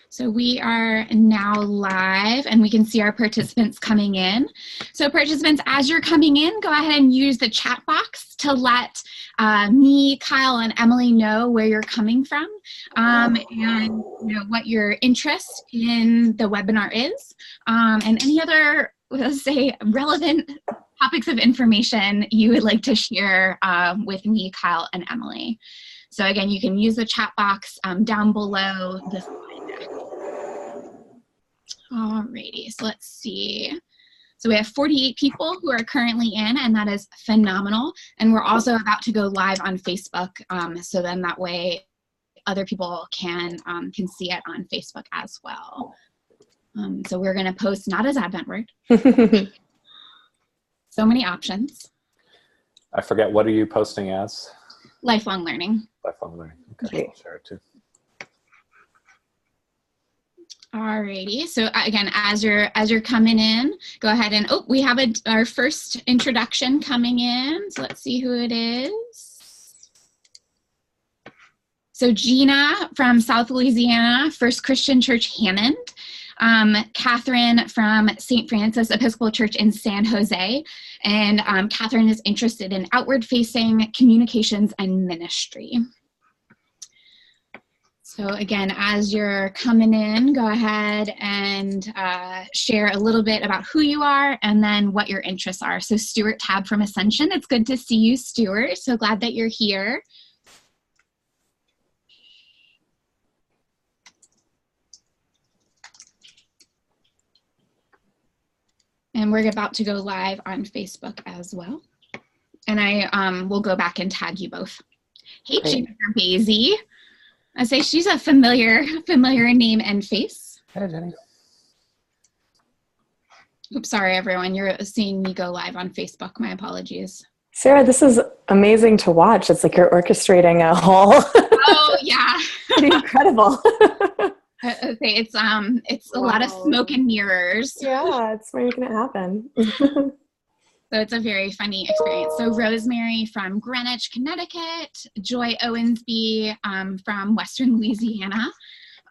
So we are now live and we can see our participants coming in. So participants, as you're coming in, go ahead and use the chat box to let me, Kyle, and Emily know where you're coming from and what your interest in the webinar is, and any other, let's say, relevant topics of information you would like to share with me, Kyle, and Emily. So again, you can use the chat box down below the slide deck. Alrighty, so let's see. So we have 48 people who are currently in, and that is phenomenal. And we're also about to go live on Facebook, so then that way other people can see it on Facebook as well. So we're going to post not as Advent Word. So many options. I forget, what are you posting as? Lifelong learning. Lifelong learning. Okay, I'll share it too. Alrighty, so again, as you're coming in, go ahead and, we have our first introduction coming in. So let's see who it is. So Gina from South Louisiana, First Christian Church Hammond. Catherine from St. Francis Episcopal Church in San Jose. And Catherine is interested in outward-facing communications and ministry. So again, as you're coming in, go ahead and share a little bit about who you are and then what your interests are. So Stuart Tab from Ascension, it's good to see you, Stuart. So glad that you're here. And we're about to go live on Facebook as well. And I will go back and tag you both. Hey, Jennifer Basie. I say she's a familiar name and face. Hey, Jenny. Oops, sorry, everyone. You're seeing me go live on Facebook. My apologies. Sarah, this is amazing to watch. It's like you're orchestrating a whole. Oh, yeah. Pretty incredible. It's a lot of smoke and mirrors. Yeah, it's making it happen. So it's a very funny experience. So Rosemary from Greenwich, Connecticut, Joy Owensby from Western Louisiana.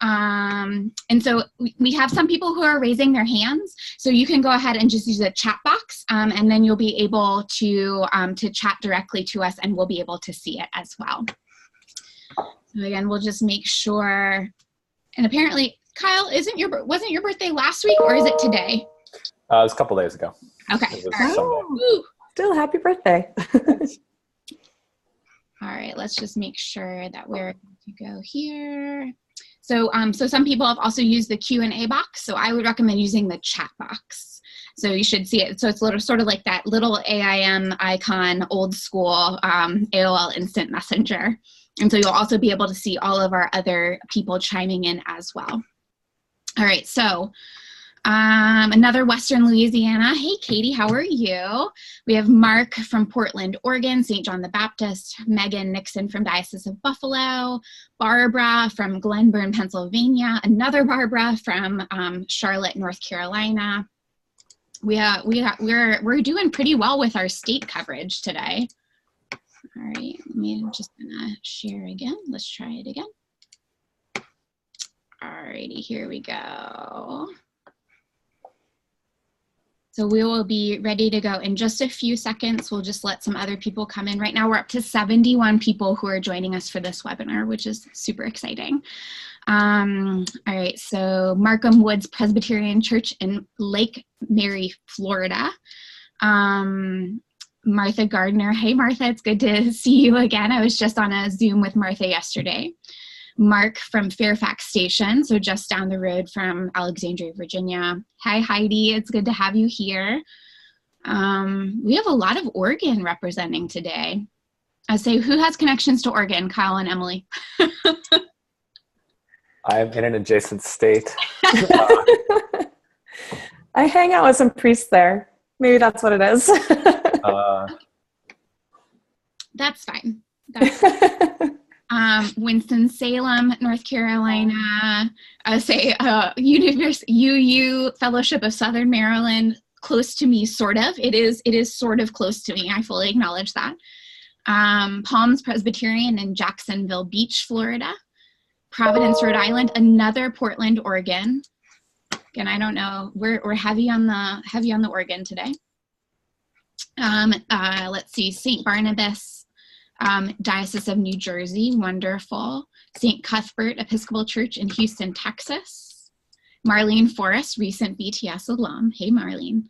And so we have some people who are raising their hands. So you can go ahead and just use the chat box and then you'll be able to chat directly to us and we'll be able to see it as well. So again, we'll just make sure. And apparently, Kyle, wasn't your birthday last week or is it today? It was a couple days ago. Okay. Still happy birthday. All right, let's just make sure that we're going to go here. So, so some people have also used the Q&A box. So I would recommend using the chat box. So you should see it. So it's sort of like that little AIM icon, old school AOL Instant Messenger. And so you'll also be able to see all of our other people chiming in as well. All right, so another Western Louisiana. Hey, Katie, how are you? We have Mark from Portland, Oregon, St. John the Baptist, Megan Nixon from Diocese of Buffalo, Barbara from Glenburn, Pennsylvania, another Barbara from Charlotte, North Carolina. We're doing pretty well with our state coverage today. All right, I'm just gonna share again. Let's try it again. All righty, here we go. So we will be ready to go in just a few seconds. We'll just let some other people come in. Right now we're up to 71 people who are joining us for this webinar, which is super exciting. All right, so Markham Woods Presbyterian Church in Lake Mary, Florida. Martha Gardner. Hey, Martha, it's good to see you again. I was just on a Zoom with Martha yesterday. Mark from Fairfax Station, so just down the road from Alexandria, Virginia. Hi, Heidi. It's good to have you here. We have a lot of Oregon representing today. I say, who has connections to Oregon? Kyle and Emily. I'm in an adjacent state. I hang out with some priests there. Maybe that's what it is. That's fine. That's fine. Winston-Salem, North Carolina, UU Fellowship of Southern Maryland, close to me, sort of. It is sort of close to me. I fully acknowledge that. Palms Presbyterian in Jacksonville Beach, Florida. Providence, Rhode Island, another Portland, Oregon. Again, I don't know. We're heavy on the Oregon today. Let's see, St. Barnabas, Diocese of New Jersey, wonderful. St. Cuthbert Episcopal Church in Houston, Texas. Marlene Forrest, recent BTS alum. Hey, Marlene.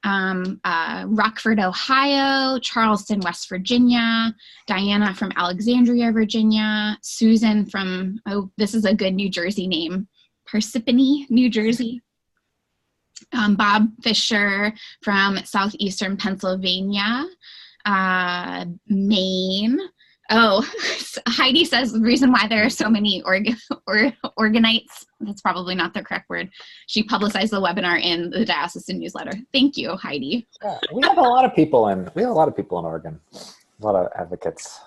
Rockford, Ohio, Charleston, West Virginia, Diana from Alexandria, Virginia, Susan from, oh, this is a good New Jersey name, Parsippany, New Jersey. Bob Fisher from southeastern Pennsylvania, Maine. Oh, Heidi says the reason why there are so many organites, that's probably not the correct word. She publicized the webinar in the diocesan newsletter. Thank you, Heidi. Yeah, we have a lot of people in Oregon. A lot of advocates.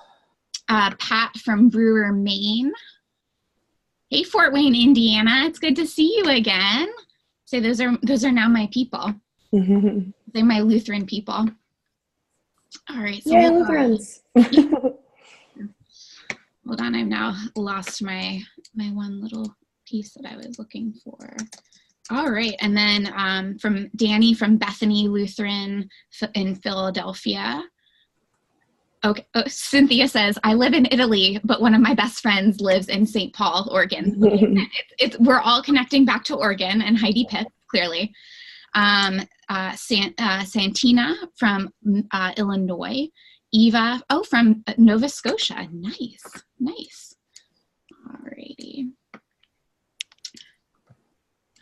Pat from Brewer, Maine. Hey, Fort Wayne, Indiana. It's good to see you again. So those are now my people. They're my Lutheran people. All right. So yeah, Lutherans. Hold on, I've now lost my one little piece that I was looking for. All right, and then from Danny from Bethany Lutheran in Philadelphia. Okay, Cynthia says, I live in Italy, but one of my best friends lives in St. Paul, Oregon. We're all connecting back to Oregon, and Heidi Pitt, clearly. Santina from Illinois. Eva, oh, from Nova Scotia. Nice. Alrighty.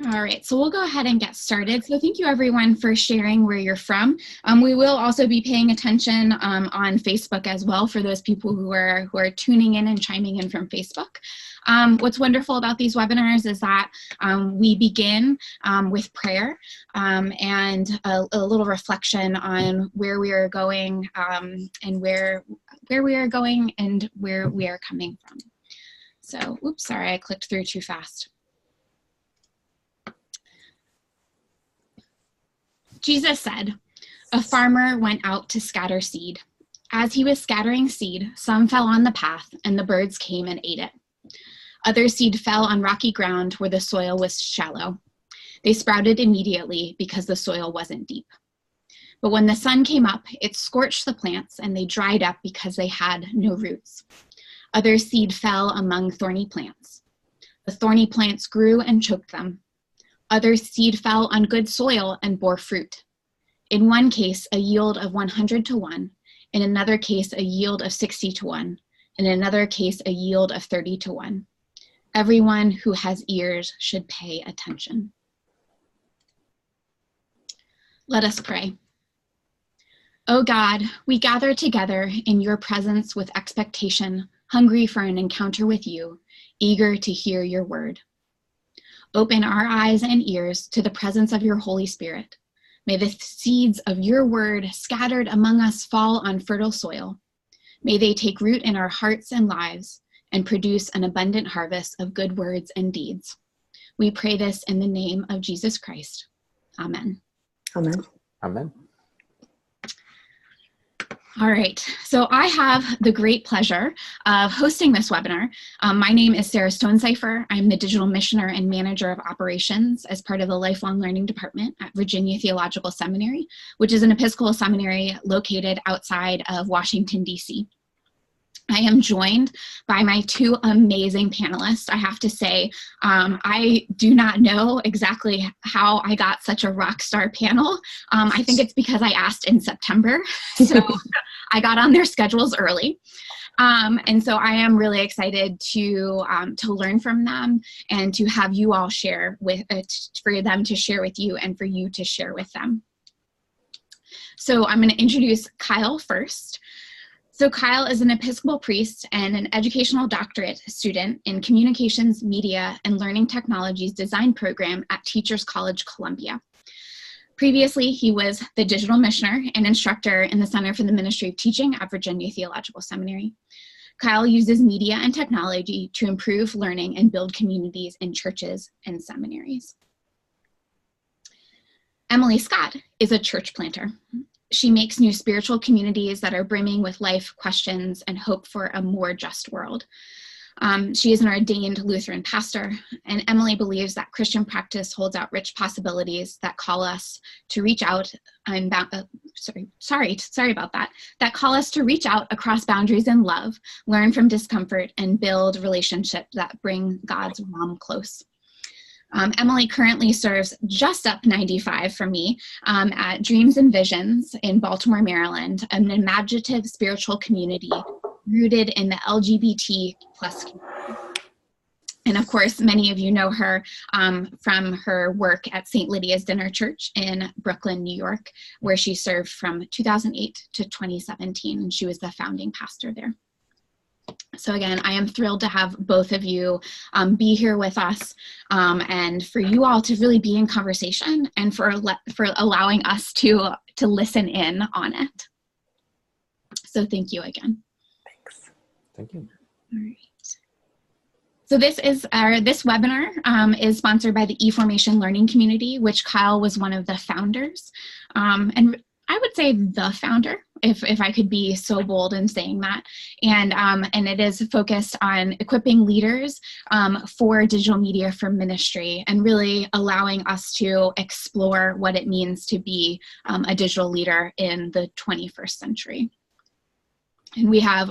All right, so we'll go ahead and get started. So thank you everyone for sharing where you're from. We will also be paying attention on Facebook as well for those people who are tuning in and chiming in from Facebook. What's wonderful about these webinars is that we begin with prayer and a little reflection on where we are going and where we are going and where we are coming from. So, oops, sorry, I clicked through too fast. Jesus said, a farmer went out to scatter seed. As he was scattering seed, some fell on the path, and the birds came and ate it. Other seed fell on rocky ground where the soil was shallow. They sprouted immediately because the soil wasn't deep. But when the sun came up, it scorched the plants, and they dried up because they had no roots. Other seed fell among thorny plants. The thorny plants grew and choked them. Other seed fell on good soil and bore fruit. In one case, a yield of 100 to 1. In another case, a yield of 60 to 1. In another case, a yield of 30 to 1. Everyone who has ears should pay attention. Let us pray. O God, we gather together in your presence with expectation, hungry for an encounter with you, eager to hear your word. Open our eyes and ears to the presence of your Holy Spirit. May the seeds of your word scattered among us fall on fertile soil. May they take root in our hearts and lives and produce an abundant harvest of good words and deeds. We pray this in the name of Jesus Christ. Amen. Amen. Amen. All right, so I have the great pleasure of hosting this webinar. My name is Sarah Stonecipher. I'm the Digital Missioner and Manager of Operations as part of the Lifelong Learning Department at Virginia Theological Seminary, which is an Episcopal seminary located outside of Washington, D.C. I am joined by my two amazing panelists. I have to say, I do not know exactly how I got such a rock star panel. I think it's because I asked in September, so I got on their schedules early. And so I am really excited to learn from them and to have you all share with, for them to share with you and for you to share with them. So I'm going to introduce Kyle first. So Kyle is an Episcopal priest and an educational doctorate student in Communications, Media, and Learning Technologies design program at Teachers College, Columbia. Previously, he was the digital missioner and instructor in the Center for the Ministry of Teaching at Virginia Theological Seminary. Kyle uses media and technology to improve learning and build communities in churches and seminaries. Emily Scott is a church planter. She makes new spiritual communities that are brimming with life questions and hope for a more just world. She is an ordained Lutheran pastor, and Emily believes that Christian practice holds out rich possibilities that call us to reach out sorry about that, that call us to reach out across boundaries in love, learn from discomfort, and build relationships that bring God's realm close. Emily currently serves just up 95 from me at Dreams and Visions in Baltimore, Maryland, an imaginative spiritual community rooted in the LGBT plus community. And of course, many of you know her from her work at St. Lydia's Dinner Church in Brooklyn, New York, where she served from 2008 to 2017, and she was the founding pastor there. So again, I am thrilled to have both of you be here with us and for you all to really be in conversation and for allowing us to listen in on it. So thank you again. Thanks. Thank you. All right. So this webinar is sponsored by the eFormation Learning Community, which Kyle was one of the founders. And I would say the founder, if I could be so bold in saying that. And it is focused on equipping leaders for digital media for ministry and really allowing us to explore what it means to be a digital leader in the 21st century. And we have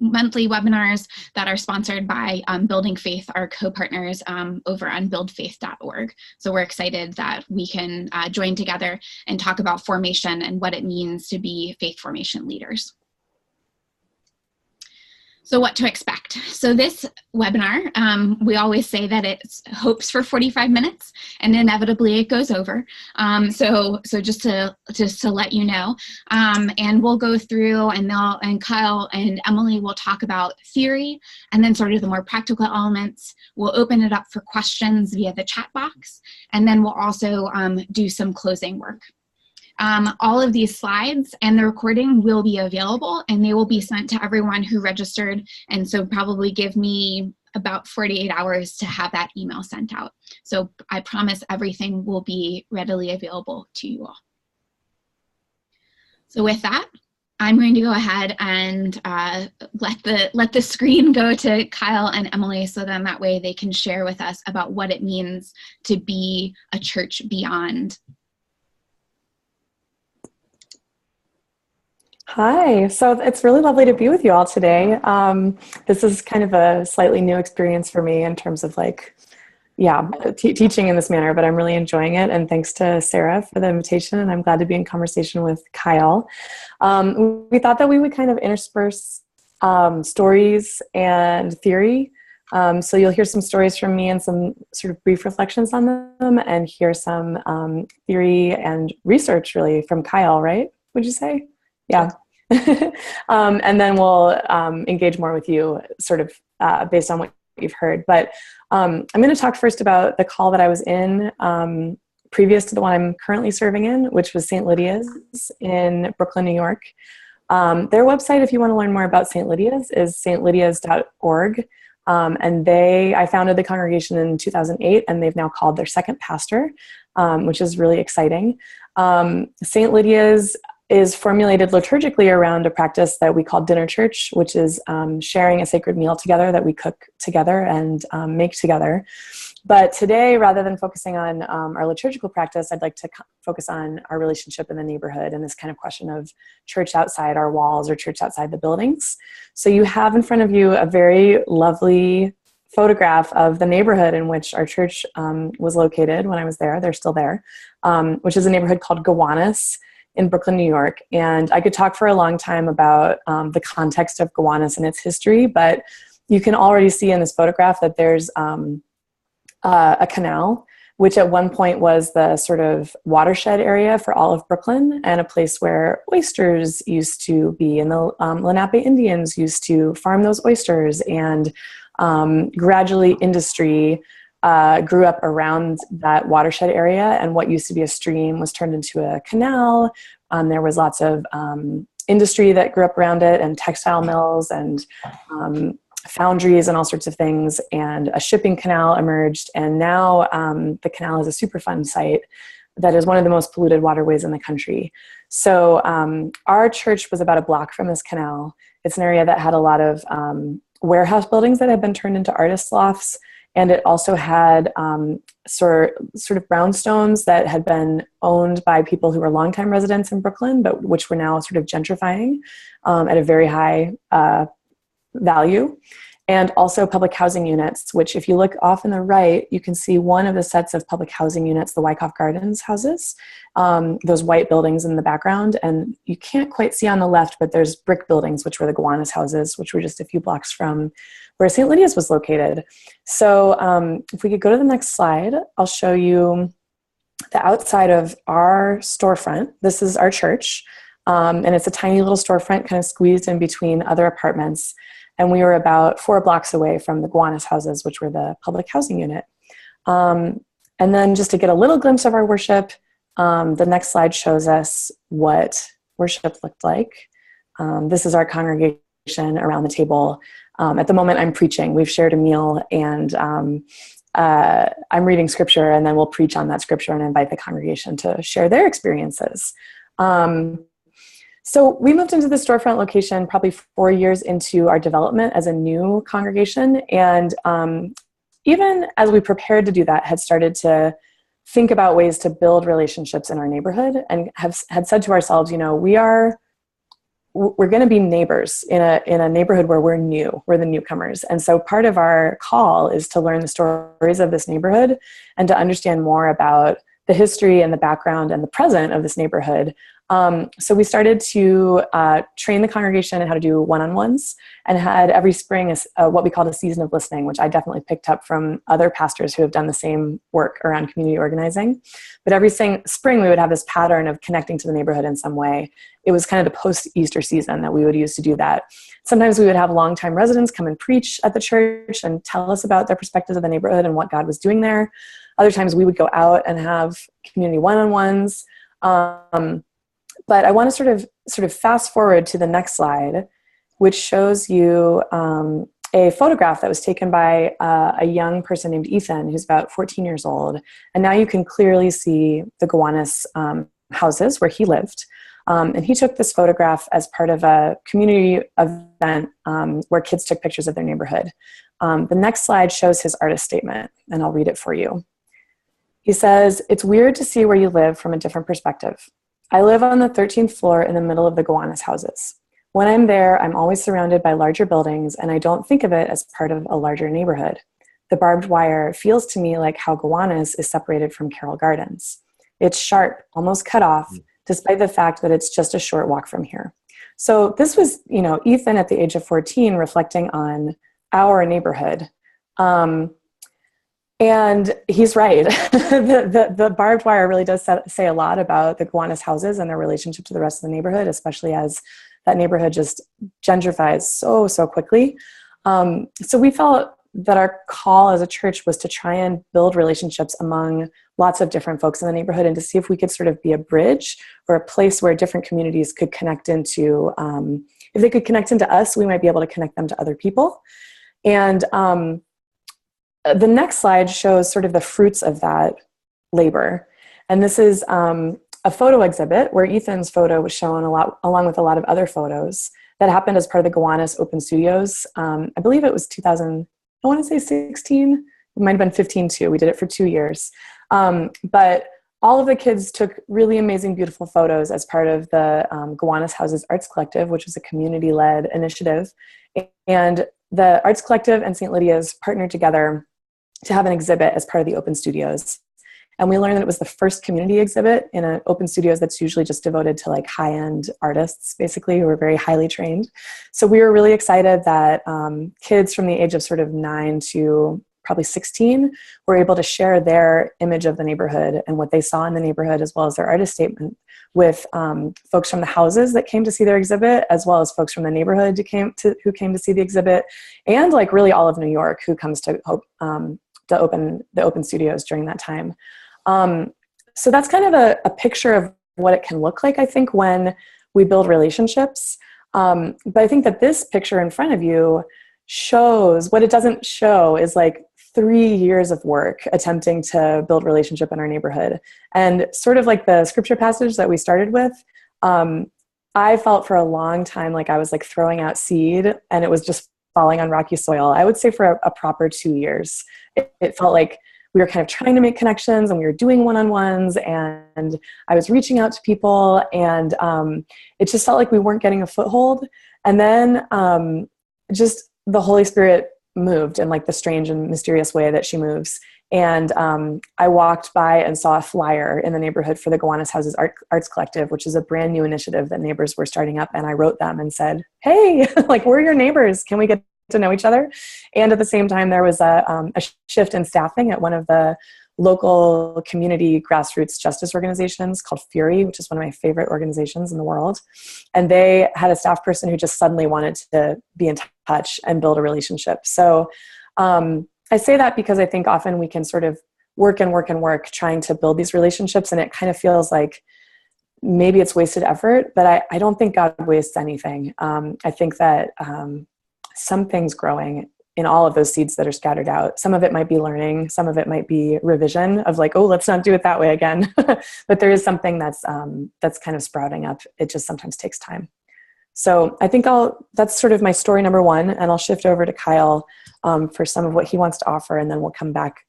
monthly webinars that are sponsored by Building Faith, our co-partners over on buildfaith.org. So we're excited that we can join together and talk about formation and what it means to be faith formation leaders. So what to expect? So this webinar, we always say that it's hopes for 45 minutes, and inevitably it goes over. So just to let you know, and we'll go through, and Kyle and Emily will talk about theory, and then sort of the more practical elements. We'll open it up for questions via the chat box, and then we'll also do some closing work. All of these slides and the recording will be available, and they will be sent to everyone who registered, and so probably give me about 48 hours to have that email sent out. So I promise everything will be readily available to you all. So with that, I'm going to go ahead and let the screen go to Kyle and Emily, so then that way they can share with us about what it means to be a church beyond. Hi, so it's really lovely to be with you all today. This is kind of a slightly new experience for me in terms of teaching in this manner, but I'm really enjoying it. And thanks to Sarah for the invitation, and I'm glad to be in conversation with Kyle. We thought that we would kind of intersperse stories and theory. So you'll hear some stories from me and some sort of brief reflections on them, and hear some theory and research really from Kyle, right? Would you say? Yeah. And then we'll engage more with you sort of based on what you've heard. But I'm going to talk first about the call that I was in previous to the one I'm currently serving in, which was St. Lydia's in Brooklyn, New York. Their website, if you want to learn more about St. Lydia's, is stlydias.org. And I founded the congregation in 2008, and they've now called their second pastor, which is really exciting. St. Lydia's is formulated liturgically around a practice that we call dinner church, which is sharing a sacred meal together that we cook together and make together. But today, rather than focusing on our liturgical practice, I'd like to focus on our relationship in the neighborhood and this kind of question of church outside our walls or church outside the buildings. So you have in front of you a very lovely photograph of the neighborhood in which our church was located when I was there. They're still there, which is a neighborhood called Gowanus in Brooklyn, New York. And I could talk for a long time about the context of Gowanus and its history, but you can already see in this photograph that there's a canal, which at one point was the sort of watershed area for all of Brooklyn, and a place where oysters used to be, and the Lenape Indians used to farm those oysters, and gradually industry grew up around that watershed area, and what used to be a stream was turned into a canal. There was lots of industry that grew up around it, and textile mills and foundries and all sorts of things, and a shipping canal emerged, and now the canal is a Superfund site that is one of the most polluted waterways in the country. So our church was about a block from this canal. It's an area that had a lot of warehouse buildings that had been turned into artist lofts. And it also had sort of brownstones that had been owned by people who were longtime residents in Brooklyn, but which were now sort of gentrifying at a very high value. And also public housing units, which if you look off in the right, you can see one of the sets of public housing units, the Wyckoff Gardens houses, those white buildings in the background. And you can't quite see on the left, but there's brick buildings, which were the Gowanus houses, which were just a few blocks from where St. Lydia's was located. So if we could go to the next slide, I'll show you the outside of our storefront. This is our church, and it's a tiny little storefront kind of squeezed in between other apartments. And we were about 4 blocks away from the Gowanus houses, which were the public housing unit. And then just to get a little glimpse of our worship, the next slide shows us what worship looked like. This is our congregation around the table. At the moment I'm preaching. We've shared a meal, and I'm reading scripture, and then we'll preach on that scripture and invite the congregation to share their experiences. So we moved into the storefront location probably 4 years into our development as a new congregation. And even as we prepared to do that, had started to think about ways to build relationships in our neighborhood, and had said to ourselves, you know, we're going to be neighbors in a neighborhood where we're the newcomers. And so part of our call is to learn the stories of this neighborhood and to understand more about the history and the background and the present of this neighborhood. So we started to train the congregation in how to do one-on-ones, and had every spring what we called a season of listening, which I definitely picked up from other pastors who have done the same work around community organizing. But every spring we would have this pattern of connecting to the neighborhood in some way. It was kind of the post-Easter season that we would use to do that. Sometimes we would have longtime residents come and preach at the church and tell us about their perspectives of the neighborhood and what God was doing there. Other times we would go out and have community one-on-ones. But I want to sort of fast forward to the next slide, which shows you a photograph that was taken by a young person named Ethan, who's about 14 years old. And now you can clearly see the Gowanus houses where he lived. And he took this photograph as part of a community event where kids took pictures of their neighborhood. The next slide shows his artist statement, and I'll read it for you. He says, "It's weird to see where you live from a different perspective. I live on the 13th floor in the middle of the Gowanus houses. When I'm there, I'm always surrounded by larger buildings, and I don't think of it as part of a larger neighborhood. The barbed wire feels to me like how Gowanus is separated from Carroll Gardens. It's sharp, almost cut off, despite the fact that it's just a short walk from here." So this was, Ethan at the age of 14 reflecting on our neighborhood. And he's right. The barbed wire really does say a lot about the Gowanus houses and their relationship to the rest of the neighborhood, especially as that neighborhood just gentrifies so quickly. So we felt that our call as a church was to try and build relationships among lots of different folks in the neighborhood, and to see if we could sort of be a bridge or a place where different communities could connect into, if they could connect into us, we might be able to connect them to other people. And the next slide shows sort of the fruits of that labor. And this is a photo exhibit where Ethan's photo was shown along with a lot of other photos that happened as part of the Gowanus Open Studios. I believe it was 2016. It might have been 15 too. We did it for 2 years. But all of the kids took really amazing, beautiful photos as part of the Gowanus Houses Arts Collective, which was a community-led initiative. And the Arts Collective and St. Lydia's partnered together to have an exhibit as part of the Open Studios. And we learned that it was the first community exhibit in an Open Studios that's usually just devoted to like high-end artists, basically, who are very highly trained. So we were really excited that kids from the age of sort of 9 to probably 16 were able to share their image of the neighborhood and what they saw in the neighborhood, as well as their artist statement, with folks from the houses that came to see their exhibit, as well as folks from the neighborhood who came to see the exhibit, and like really all of New York who comes to the open studios during that time. So that's kind of a picture of what it can look like, I think, when we build relationships. But I think that this picture in front of you shows what it doesn't show is like 3 years of work attempting to build relationship in our neighborhood. And sort of like the scripture passage that we started with, I felt for a long time like I was like throwing out seed, and it was just falling on rocky soil, I would say for a proper 2 years. It felt like we were kind of trying to make connections, and we were doing one-on-ones, and I was reaching out to people, and it just felt like we weren't getting a foothold. And then just the Holy Spirit moved in like the strange and mysterious way that she moves. And I walked by and saw a flyer in the neighborhood for the Gowanus Houses Arts Collective, which is a brand new initiative that neighbors were starting up. And I wrote them and said, hey, like, we're your neighbors. Can we get to know each other? And at the same time, there was a shift in staffing at one of the local community grassroots justice organizations called Fury, which is one of my favorite organizations in the world. And they had a staff person who just suddenly wanted to be in touch and build a relationship. So I say that because I think often we can sort of work trying to build these relationships, and it kind of feels like maybe it's wasted effort, but I don't think God wastes anything. I think that something's growing in all of those seeds that are scattered out. Some of it might be learning, some of it might be revision of like, oh, let's not do it that way again. But there is something that's kind of sprouting up. It just sometimes takes time. So I think that's sort of my story number one, and I'll shift over to Kyle for some of what he wants to offer, and then we'll come back.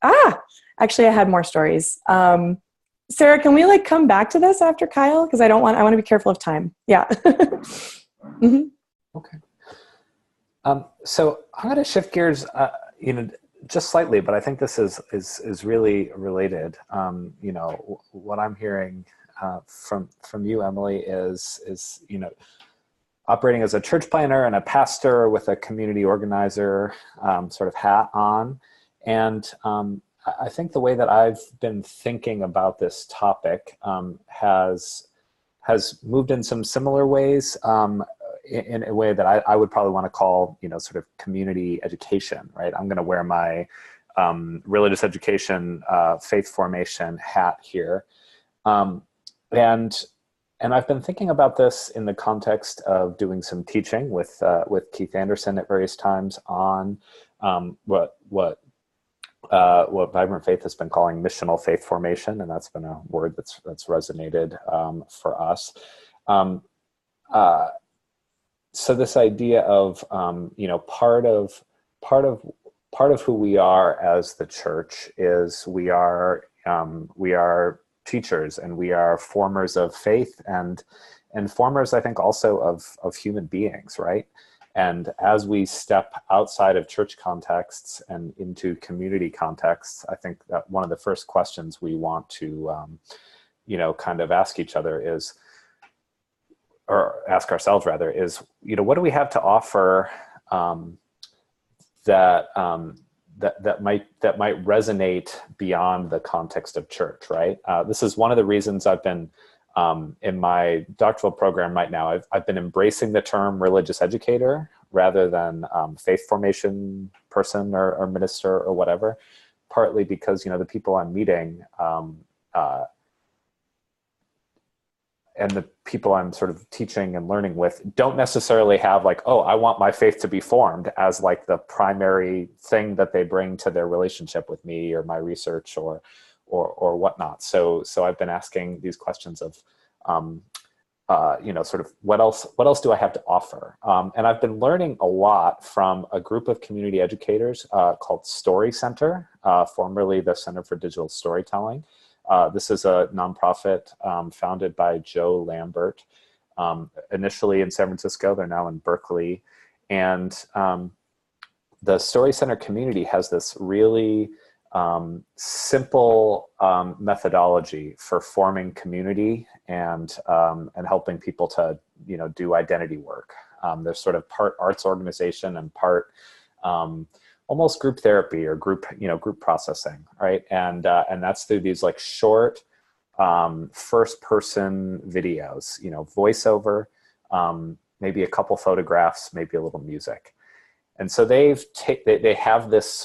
Actually, I had more stories. Sarah, can we like come back to this after Kyle? Because I want to be careful of time. Yeah. Mm-hmm. Okay. So I'm going to shift gears, just slightly, but I think this is really related. What I'm hearing from you, Emily, is operating as a church planner and a pastor with a community organizer sort of hat on. And I think the way that I've been thinking about this topic has moved in some similar ways, in a way that I would probably want to call, sort of community education, right? I'm going to wear my religious education, faith formation hat here. And I've been thinking about this in the context of doing some teaching with Keith Anderson at various times on what Vibrant Faith has been calling missional faith formation, and that's been a word that's resonated for us. So this idea of part of who we are as the church is we are teachers, and we are formers of faith and formers, I think, also of human beings, right? And as we step outside of church contexts and into community contexts, I think that one of the first questions we want to kind of ask each other is, or ask ourselves rather, is, what do we have to offer that might resonate beyond the context of church, right? This is one of the reasons I've been in my doctoral program right now. I've been embracing the term religious educator rather than faith formation person or minister or whatever. Partly because the people I'm meeting and the people I'm sort of teaching and learning with don't necessarily have like, oh, I want my faith to be formed as like the primary thing that they bring to their relationship with me or my research or whatnot. So I've been asking these questions of, sort of what else do I have to offer? And I've been learning a lot from a group of community educators called Story Center, formerly the Center for Digital Storytelling. This is a nonprofit founded by Joe Lambert, initially in San Francisco. They're now in Berkeley. And the Story Center community has this really simple methodology for forming community and helping people to, do identity work. They're sort of part arts organization and part almost group therapy or group processing, right? And that's through these like short first person videos, voiceover, maybe a couple photographs, maybe a little music. And so they have this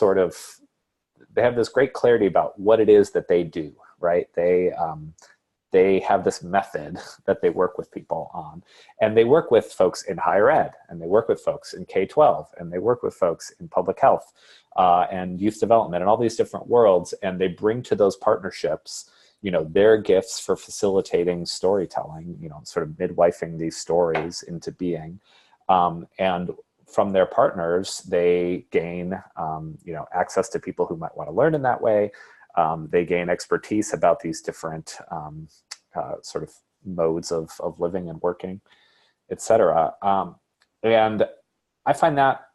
great clarity about what it is that they do, right? They have this method that they work with people on, and they work with folks in higher ed, and they work with folks in K-12, and they work with folks in public health and youth development and all these different worlds. And they bring to those partnerships, their gifts for facilitating storytelling, sort of midwifing these stories into being. And from their partners, they gain, access to people who might want to learn in that way. They gain expertise about these different sort of modes of living and working, et cetera. And I find that,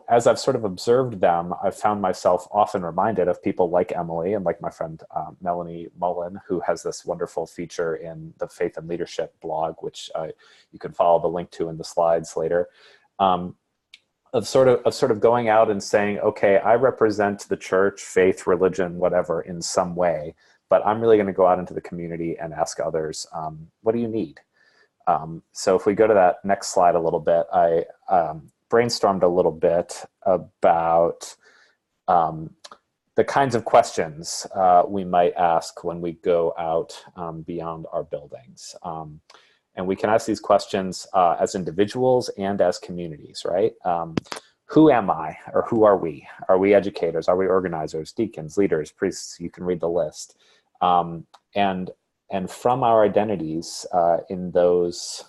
as I've sort of observed them, I've found myself often reminded of people like Emily and like my friend Melanie Mullen, who has this wonderful feature in the Faith and Leadership blog, which you can follow the link to in the slides later, of sort of going out and saying, okay, I represent the church, faith, religion, whatever, in some way, but I'm really going to go out into the community and ask others, what do you need? So if we go to that next slide a little bit, I brainstormed a little bit about the kinds of questions we might ask when we go out beyond our buildings. And we can ask these questions as individuals and as communities, right? Who am I, or who are we? Are we educators? Are we organizers, deacons, leaders, priests? You can read the list. And from our identities in those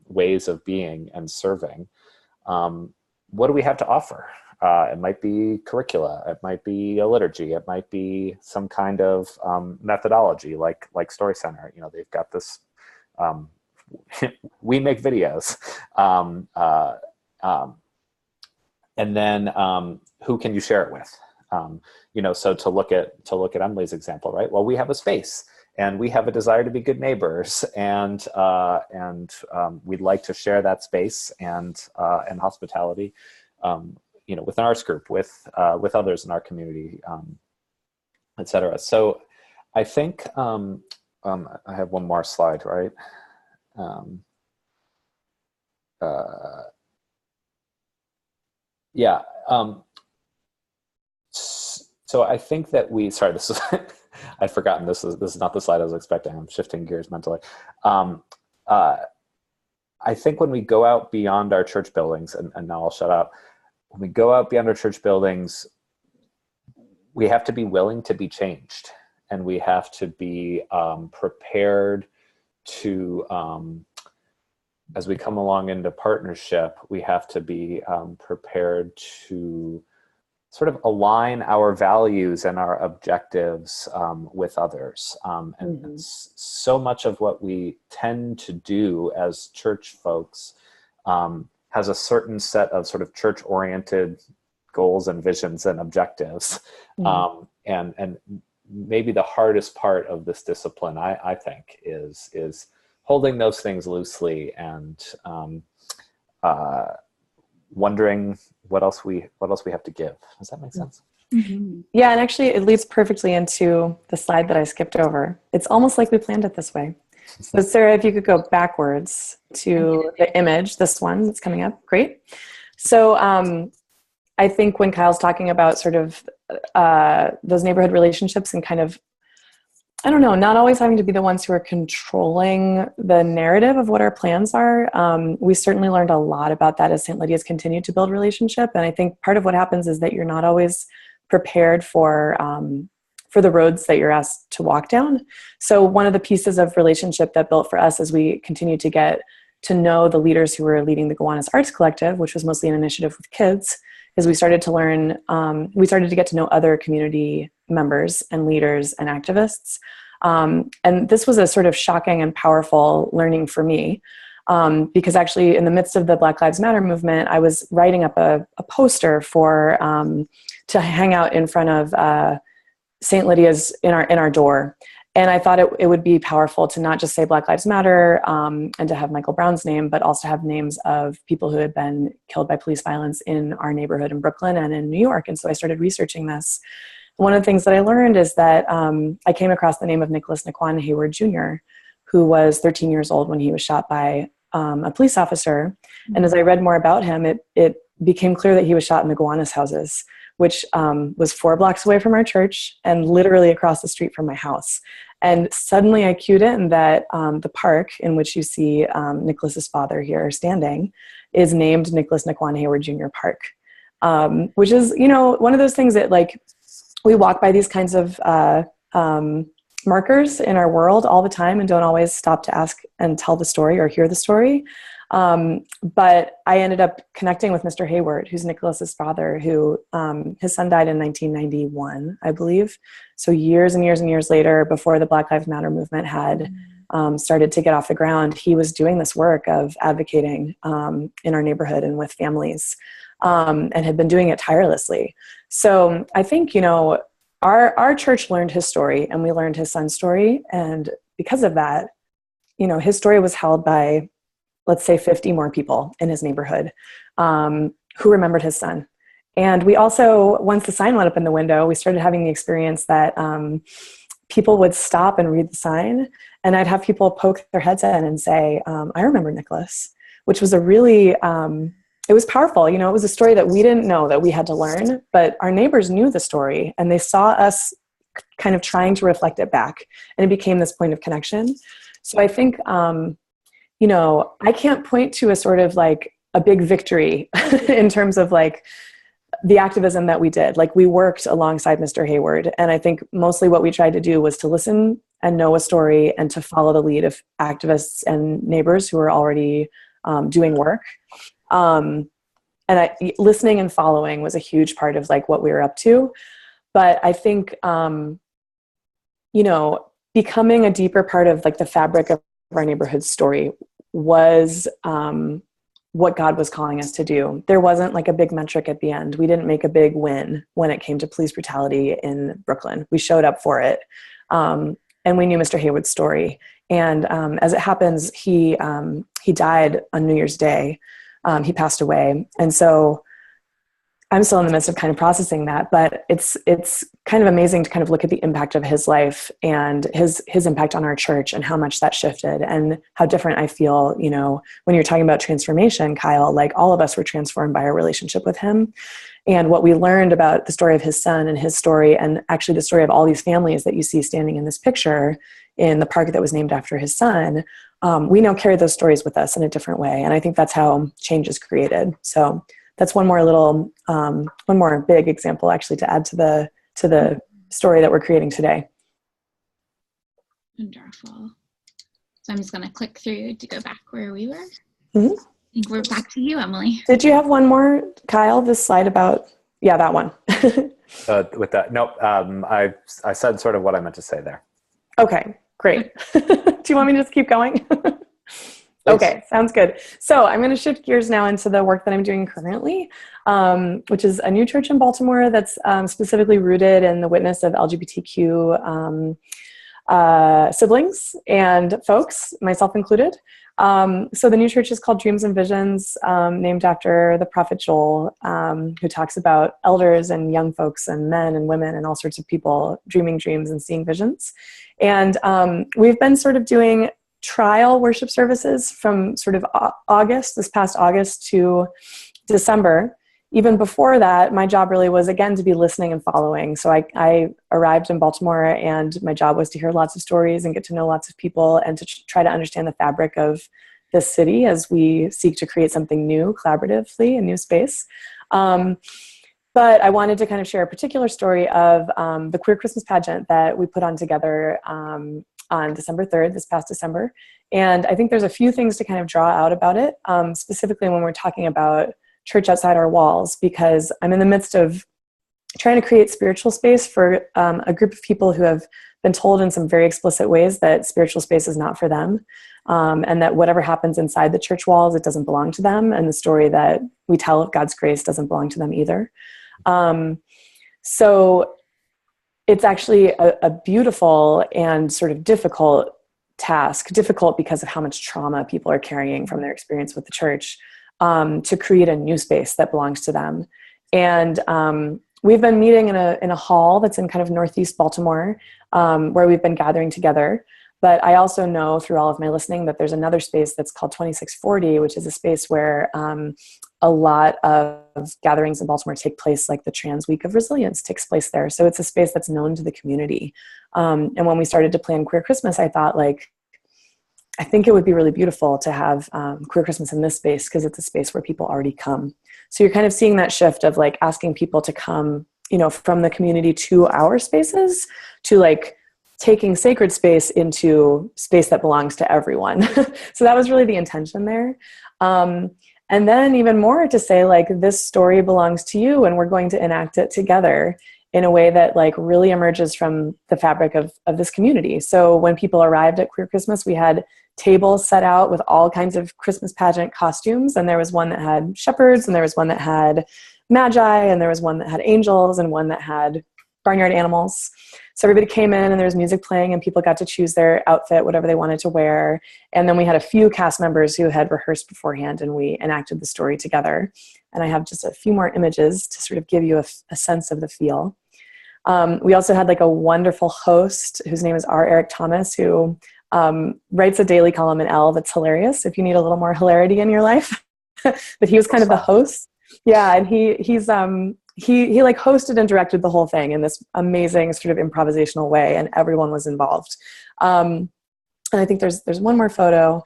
ways of being and serving, what do we have to offer? It might be curricula, it might be a liturgy, it might be some kind of methodology like Story Center. They've got this, we make videos. And then who can you share it with? So to look at Emily's example, right? Well, we have a space, and we have a desire to be good neighbors, and we'd like to share that space and hospitality, with our group, with others in our community, et cetera. So I think I have one more slide, right? Yeah. So I think that this is, I'd forgotten this is not the slide I was expecting. I'm shifting gears mentally. I think when we go out beyond our church buildings, and now I'll shut up. When we go out beyond our church buildings, we have to be willing to be changed, and we have to be prepared to, as we come along into partnership, we have to be prepared to sort of align our values and our objectives with others. And so much of what we tend to do as church folks has a certain set of sort of church-oriented goals and visions and objectives. And maybe the hardest part of this discipline, I think, is holding those things loosely and wondering what else we have to give. Does that make sense? Mm-hmm. Yeah, and actually it leads perfectly into the slide that I skipped over. It's almost like we planned it this way. So Sarah, if you could go backwards to the image, this one that's coming up, great. So I think when Kyle's talking about sort of those neighborhood relationships and kind of, I don't know, not always having to be the ones who are controlling the narrative of what our plans are. We certainly learned a lot about that as St. Lydia's continued to build relationship. And I think part of what happens is that you're not always prepared for the roads that you're asked to walk down. So one of the pieces of relationship that built for us as we continued to get to know the leaders who were leading the Gowanus Arts Collective, which was mostly an initiative with kids, is we started to get to know other community members and leaders and activists. And this was a sort of shocking and powerful learning for me, because actually in the midst of the Black Lives Matter movement, I was writing up a poster for to hang out in front of St. Lydia's in our door. And I thought it would be powerful to not just say Black Lives Matter and to have Michael Brown's name, but also have names of people who had been killed by police violence in our neighborhood in Brooklyn and in New York. And so I started researching this. One of the things that I learned is that I came across the name of Nicholas Naquan Hayward Jr., who was 13 years old when he was shot by a police officer. And as I read more about him, it became clear that he was shot in the Gowanus houses, which was 4 blocks away from our church and literally across the street from my house. And suddenly I cued in that the park in which you see Nicholas's father here standing is named Nicholas Naquan Hayward Jr. Park, which is, one of those things that we walk by these kinds of markers in our world all the time and don't always stop to ask and tell the story or hear the story. But I ended up connecting with Mr. Hayward, who's Nicholas's father, who his son died in 1991, I believe. So years and years and years later, before the Black Lives Matter movement had started to get off the ground, he was doing this work of advocating in our neighborhood and with families, and had been doing it tirelessly. So I think, our church learned his story, and we learned his son's story. And because of that, his story was held by, let's say, 50 more people in his neighborhood who remembered his son. And we also, once the sign went up in the window, we started having the experience that people would stop and read the sign, and I'd have people poke their heads in and say, I remember Nicholas, which was a really, it was powerful. It was a story that we didn't know that we had to learn, but our neighbors knew the story, and they saw us kind of trying to reflect it back, and it became this point of connection. So I think, I can't point to a sort of like a big victory in terms of like the activism that we did. Like, we worked alongside Mr. Hayward, and I think mostly what we tried to do was to listen and know a story and to follow the lead of activists and neighbors who were already doing work. Listening and following was a huge part of like what we were up to. But I think, becoming a deeper part of like the fabric of our neighborhood story was what God was calling us to do. There wasn't like a big metric at the end. We didn't make a big win when it came to police brutality in Brooklyn. We showed up for it. And we knew Mr. Hayward's story. And as it happens, he died on New Year's Day. He passed away. And so I'm still in the midst of kind of processing that, but it's kind of amazing to kind of look at the impact of his life and his impact on our church and how much that shifted and how different I feel, when you're talking about transformation, Kyle, like all of us were transformed by our relationship with him. And what we learned about the story of his son and his story, and actually the story of all these families that you see standing in this picture in the park that was named after his son, we now carry those stories with us in a different way. And I think that's how change is created. So that's one more big example actually to add to the story that we're creating today. Wonderful. So I'm just going to click through to go back where we were. Mm-hmm. I think we're back to you, Emily. Did you have one more, Kyle, this slide about, that one. With that, nope. I said sort of what I meant to say there. Okay, great. Do you want me to just keep going? Okay, sounds good. So I'm going to shift gears now into the work that I'm doing currently, which is a new church in Baltimore that's specifically rooted in the witness of LGBTQ siblings and folks, myself included. So the new church is called Dreams and Visions, named after the prophet Joel, who talks about elders and young folks and men and women and all sorts of people dreaming dreams and seeing visions. And we've been sort of doing trial worship services from sort of this past August to December. Even before that, my job really was, again, to be listening and following. So I arrived in Baltimore, and my job was to hear lots of stories and get to know lots of people and to try to understand the fabric of this city as we seek to create something new collaboratively, a new space. But I wanted to kind of share a particular story of the Queer Christmas pageant that we put on together on December 3rd, this past December. And I think there's a few things to kind of draw out about it, specifically when we're talking about church outside our walls, because I'm in the midst of trying to create spiritual space for a group of people who have been told in some very explicit ways that spiritual space is not for them, and that whatever happens inside the church walls, it doesn't belong to them, and the story that we tell of God's grace doesn't belong to them either. So it's actually a beautiful and sort of difficult task, difficult because of how much trauma people are carrying from their experience with the church, to create a new space that belongs to them. And we've been meeting in a hall that's in kind of Northeast Baltimore, where we've been gathering together. But I also know through all of my listening that there's another space that's called 2640, which is a space where a lot of gatherings in Baltimore take place, like the Trans Week of Resilience takes place there. So it's a space that's known to the community. And when we started to plan Queer Christmas, I thought, I think it would be really beautiful to have Queer Christmas in this space, because it's a space where people already come. So you're kind of seeing that shift of asking people to come, from the community to our spaces, to taking sacred space into space that belongs to everyone. So that was really the intention there. And then even more to say, like, this story belongs to you and we're going to enact it together in a way that like really emerges from the fabric of this community. So when people arrived at Queer Christmas, we had tables set out with all kinds of Christmas pageant costumes. And there was one that had shepherds, and there was one that had magi, and there was one that had angels, and one that had barnyard animals. So everybody came in and there was music playing and people got to choose their outfit, whatever they wanted to wear. And then we had a few cast members who had rehearsed beforehand and we enacted the story together. And I have just a few more images to sort of give you a sense of the feel. We also had like a wonderful host whose name is R. Eric Thomas, who writes a daily column in Elle that's hilarious if you need a little more hilarity in your life. But he was kind of the host. Yeah, and he like hosted and directed the whole thing in this amazing sort of improvisational way, and everyone was involved. And I think there's one more photo.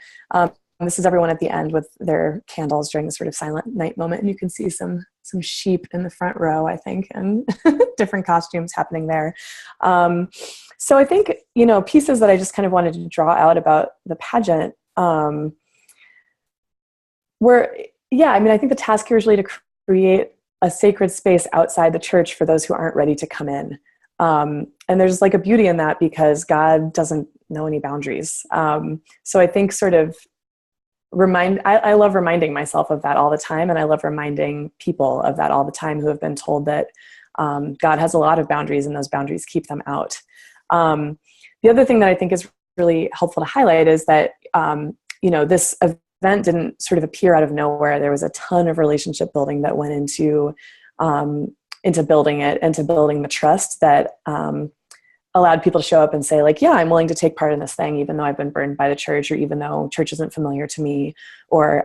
This is everyone at the end with their candles during the sort of silent night moment, and you can see some sheep in the front row, I think, and different costumes happening there. So I think, you know, pieces that I just kind of wanted to draw out about the pageant were, yeah, I mean, I think the task here is really to create a sacred space outside the church for those who aren't ready to come in. And there's like a beauty in that because God doesn't know any boundaries. So I think sort of I love reminding myself of that all the time. And I love reminding people of that all the time who have been told that God has a lot of boundaries and those boundaries keep them out. The other thing that I think is really helpful to highlight is that, you know, this event didn't sort of appear out of nowhere. There was a ton of relationship building that went into building it and to building the trust that allowed people to show up and say, like, yeah, I'm willing to take part in this thing, even though I've been burned by the church, or even though church isn't familiar to me, or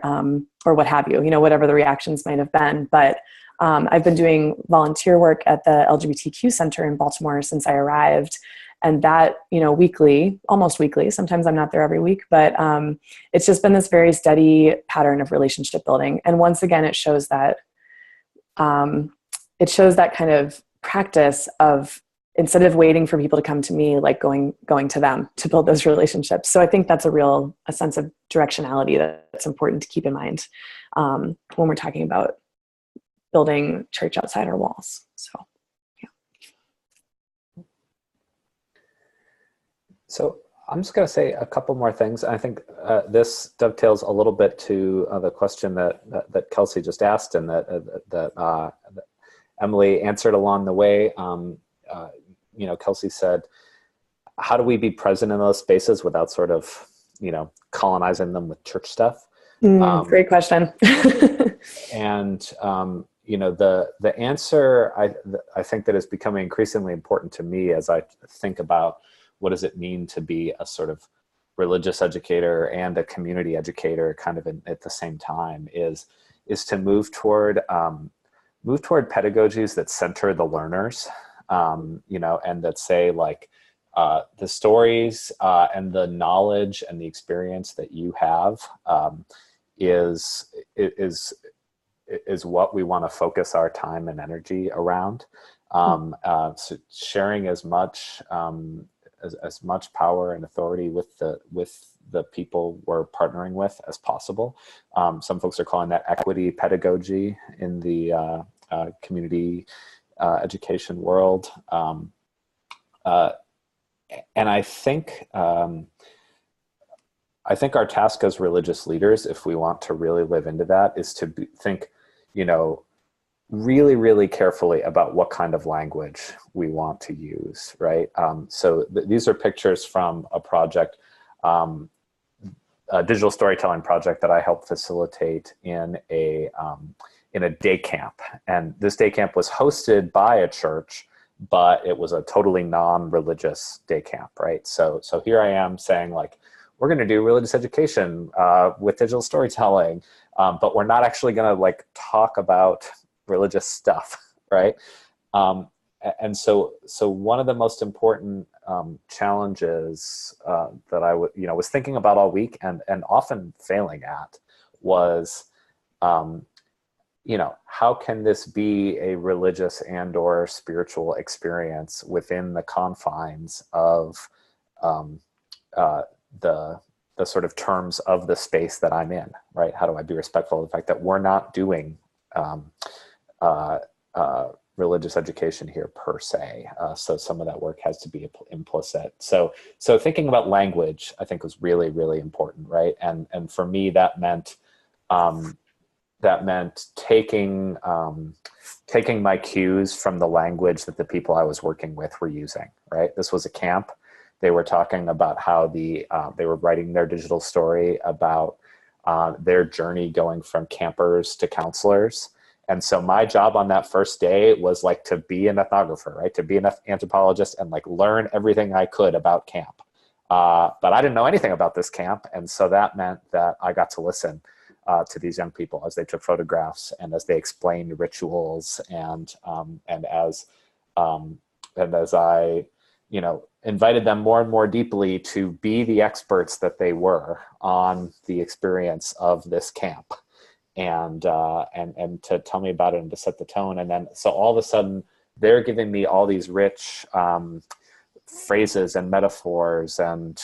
what have you, whatever the reactions might have been. But I've been doing volunteer work at the LGBTQ Center in Baltimore since I arrived. And that, weekly, almost weekly, sometimes I'm not there every week, but it's just been this very steady pattern of relationship building. And once again, it shows that kind of practice of, instead of waiting for people to come to me, like going to them to build those relationships. So I think that's a sense of directionality that's important to keep in mind when we're talking about building church outside our walls. So, yeah. So I'm just going to say a couple more things. I think this dovetails a little bit to the question that Kelsey just asked, and that Emily answered along the way. Kelsey said, how do we be present in those spaces without sort of, colonizing them with church stuff? Great question. And, the answer I think that is becoming increasingly important to me as I think about what does it mean to be a sort of religious educator and a community educator kind of at the same time is to move toward pedagogies that center the learners. And that say, like, the stories and the knowledge and the experience that you have is what we want to focus our time and energy around. So sharing as much power and authority with the people we're partnering with as possible. Some folks are calling that equity pedagogy in the community education world. And I think our task as religious leaders, if we want to really live into that, is to think, really, really carefully about what kind of language we want to use, right? So these are pictures from a project, a digital storytelling project that I helped facilitate in a day camp. And this day camp was hosted by a church, but it was a totally non-religious day camp, right? So here I am saying, like, we're going to do religious education with digital storytelling, but we're not actually going to, like, talk about religious stuff, right? And so one of the most important challenges that I was thinking about all week and often failing at was how can this be a religious and or spiritual experience within the confines of the sort of terms of the space that I'm in, right? How do I be respectful of the fact that we're not doing religious education here per se? So some of that work has to be implicit. So thinking about language, I think, was really, really important, right? And for me, that meant taking my cues from the language that the people I was working with were using, right? This was a camp. They were talking about how they were writing their digital story about their journey going from campers to counselors. And so my job on that first day was like to be an ethnographer, right? To be an anthropologist and like learn everything I could about camp. But I didn't know anything about this camp. And so that meant that I got to listen to these young people as they took photographs and as they explained rituals and as I, invited them more and more deeply to be the experts that they were on the experience of this camp, and to tell me about it and to set the tone. And then, so all of a sudden they're giving me all these rich phrases and metaphors and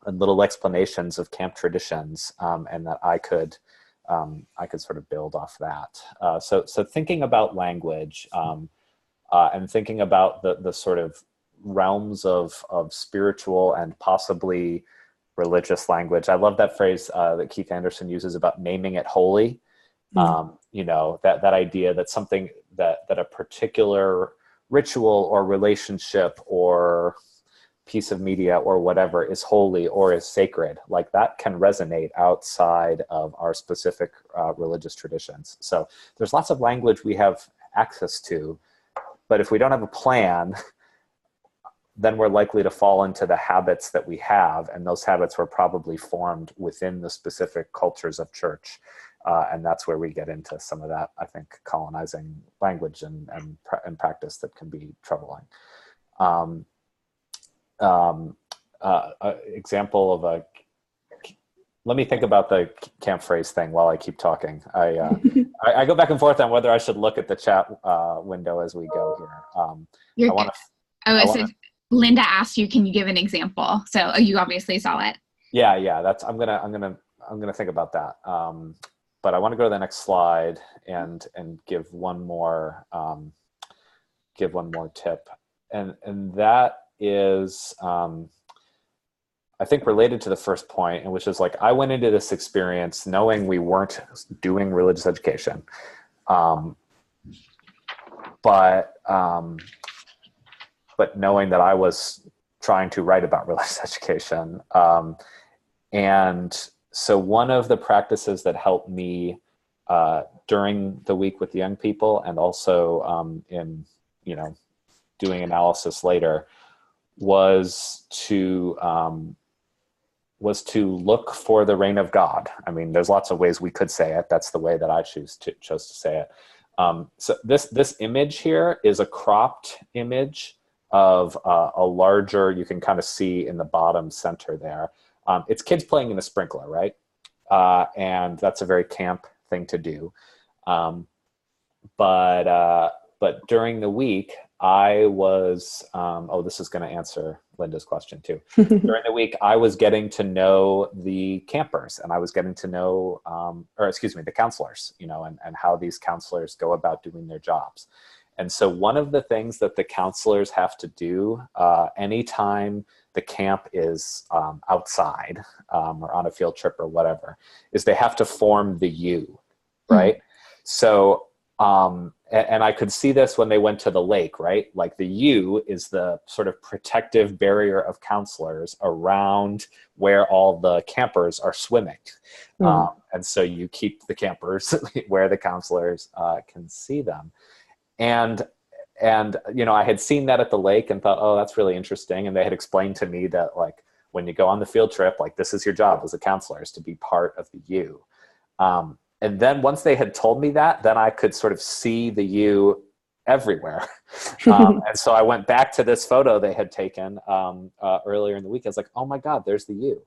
little explanations of camp traditions, and that I could sort of build off that. So thinking about language and thinking about the sort of realms of spiritual and possibly religious language. I love that phrase that Keith Anderson uses about naming it holy. That idea that something that a particular ritual or relationship or piece of media or whatever is holy or is sacred, like that can resonate outside of our specific religious traditions. So there's lots of language we have access to, but if we don't have a plan, then we're likely to fall into the habits that we have, and those habits were probably formed within the specific cultures of church. And that's where we get into some of that, I think, colonizing language and practice that can be troubling. Example of let me think about the camp phrase thing while I keep talking. I go back and forth on whether I should look at the chat window as we go here. Linda asked you, can you give an example? So you obviously saw it. Yeah. I'm gonna think about that. But I want to go to the next slide and give one more tip, and that is I think related to the first point, and which is like I went into this experience knowing we weren't doing religious education, but knowing that I was trying to write about religious education. And so one of the practices that helped me during the week with the young people, and also in doing analysis later, was to look for the reign of God. I mean, there's lots of ways we could say it. That's the way that I chose to say it. So this image here is a cropped image of a larger, you can kind of see in the bottom center there. It's kids playing in a sprinkler, right? And that's a very camp thing to do. But during the week, I was, this is going to answer Linda's question too. During the week, I was getting to know the campers, and I was getting to know, the counselors, and how these counselors go about doing their jobs. And so one of the things that the counselors have to do anytime the camp is outside or on a field trip or whatever, is they have to form the U, right? Mm-hmm. So, and I could see this when they went to the lake, right? Like the U is the sort of protective barrier of counselors around where all the campers are swimming. Mm-hmm. And so you keep the campers where the counselors can see them. And I had seen that at the lake and thought, oh, that's really interesting. And they had explained to me that, like, when you go on the field trip, like, this is your job as a counselor, is to be part of the U. And then once they had told me that, then I could sort of see the U everywhere. And so I went back to this photo they had taken earlier in the week. I was like, oh my God, there's the U.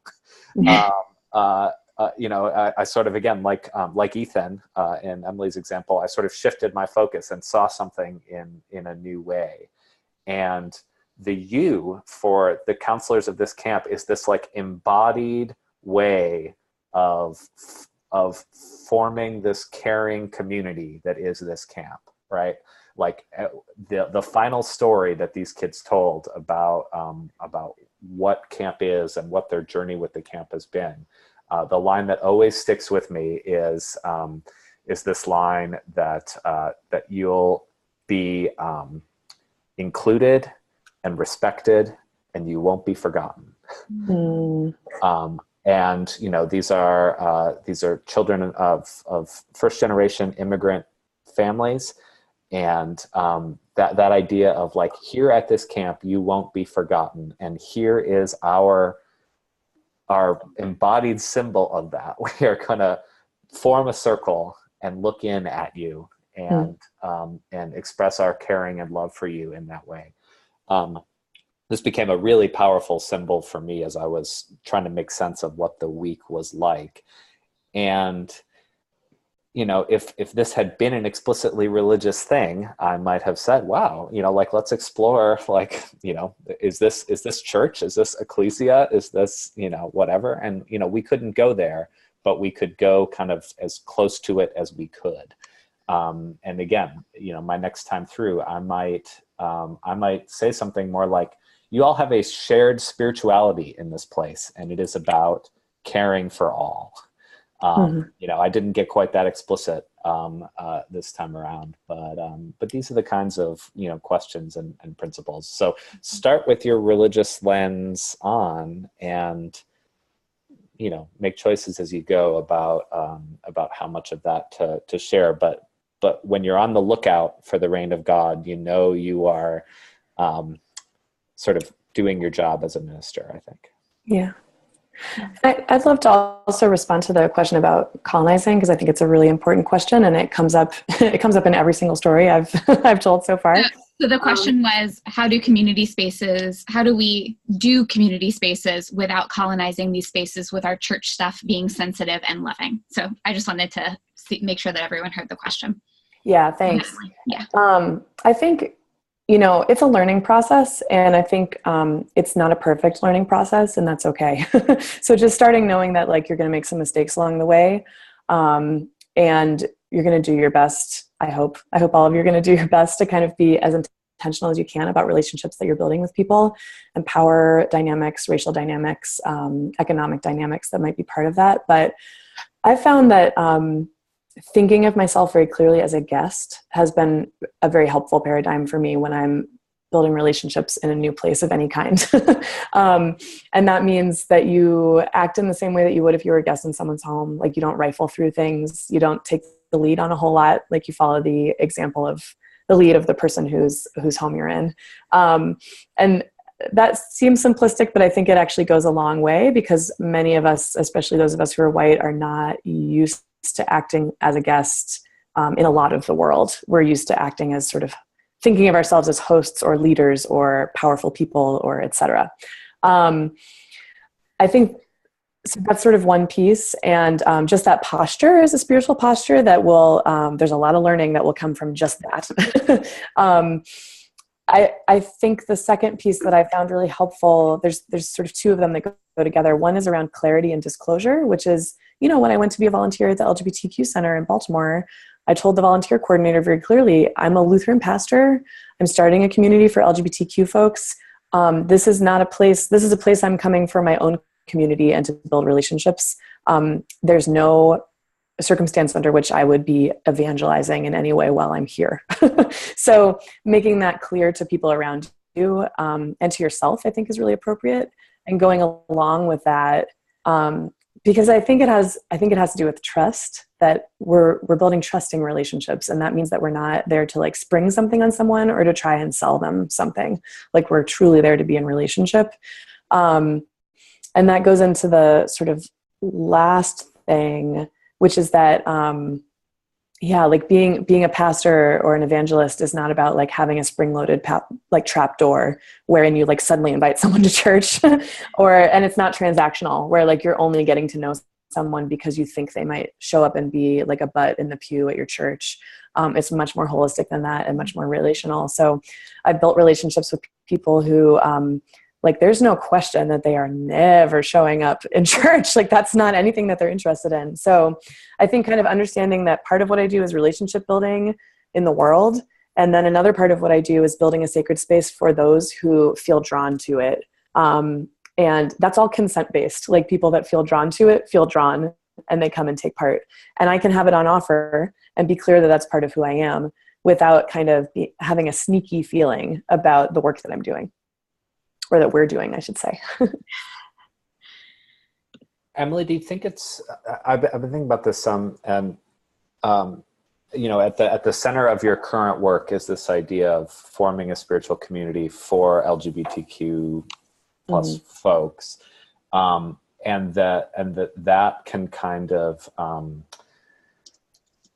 I sort of, again, like Ethan in Emily's example, I sort of shifted my focus and saw something in a new way. And the U for the counselors of this camp is this like embodied way of forming this caring community that is this camp, right? Like the final story that these kids told about what camp is and what their journey with the camp has been. The line that always sticks with me is this line that you'll be included and respected, and you won't be forgotten. And these are children of first generation immigrant families, and that idea of like, here at this camp you won't be forgotten, and here is our embodied symbol of that. We are gonna form a circle and look in at you and express our caring and love for you in that way. This became a really powerful symbol for me as I was trying to make sense of what the week was like. And, if this had been an explicitly religious thing, I might have said, wow, like, let's explore, like, is this church? Is this ecclesia? Is this, whatever? And, we couldn't go there, but we could go kind of as close to it as we could. And again, my next time through, I might say something more like, you all have a shared spirituality in this place, and it is about caring for all. I didn't get quite that explicit this time around, but these are the kinds of questions and principles. So start with your religious lens on, and make choices as you go about how much of that to share. But when you're on the lookout for the reign of God, you are sort of doing your job as a minister, I think. Yeah. I'd love to also respond to the question about colonizing, because I think it's a really important question, and it comes up in every single story I've told so far. So the question was, how do we do community spaces without colonizing these spaces, with our church stuff being sensitive and loving? So I just wanted to make sure that everyone heard the question. Yeah, thanks. Yeah. I think, it's a learning process, and I think it's not a perfect learning process, and that's okay. So just starting knowing that, like, you're going to make some mistakes along the way, and you're going to do your best. I hope all of you are going to do your best to kind of be as intentional as you can about relationships that you're building with people, and power dynamics, racial dynamics, economic dynamics that might be part of that. But I found that thinking of myself very clearly as a guest has been a very helpful paradigm for me when I'm building relationships in a new place of any kind. And that means that you act in the same way that you would if you were a guest in someone's home. Like, you don't rifle through things. You don't take the lead on a whole lot. Like, you follow the example of the lead of the person whose home you're in. And that seems simplistic, but I think it actually goes a long way, because many of us, especially those of us who are white, are not used to acting as a guest in a lot of the world. We're used to acting as sort of thinking of ourselves as hosts or leaders or powerful people, or et cetera. I think so that's sort of one piece. And just that posture is a spiritual posture that will, there's a lot of learning that will come from just that. I think the second piece that I found really helpful, there's sort of two of them that go together. One is around clarity and disclosure, which is, when I went to be a volunteer at the LGBTQ Center in Baltimore, I told the volunteer coordinator very clearly, I'm a Lutheran pastor. I'm starting a community for LGBTQ folks. This is not a place, this is a place I'm coming for my own community and to build relationships. There's no circumstance under which I would be evangelizing in any way while I'm here. So making that clear to people around you and to yourself, I think, is really appropriate, and going along with that, because I think it has to do with trust, that we're building trusting relationships. And that means that we're not there to like spring something on someone or to try and sell them something. Like, we're truly there to be in relationship. And that goes into the sort of last thing, which is that, like being a pastor or an evangelist is not about like having a spring-loaded trap door wherein you like suddenly invite someone to church, and it's not transactional where like you're only getting to know someone because you think they might show up and be like a butt in the pew at your church. It's much more holistic than that and much more relational. So I've built relationships with people who, like, there's no question that they are never showing up in church. Like, that's not anything that they're interested in. So I think kind of understanding that part of what I do is relationship building in the world. And then another part of what I do is building a sacred space for those who feel drawn to it. And that's all consent-based. Like, people that feel drawn to it feel drawn and they come and take part. And I can have it on offer and be clear that that's part of who I am without kind of having a sneaky feeling about the work that I'm doing. Or that we're doing, I should say. Emily, do you think it's? I've been thinking about this some, and you know, at the center of your current work is this idea of forming a spiritual community for LGBTQ plus folks, and that can kind of,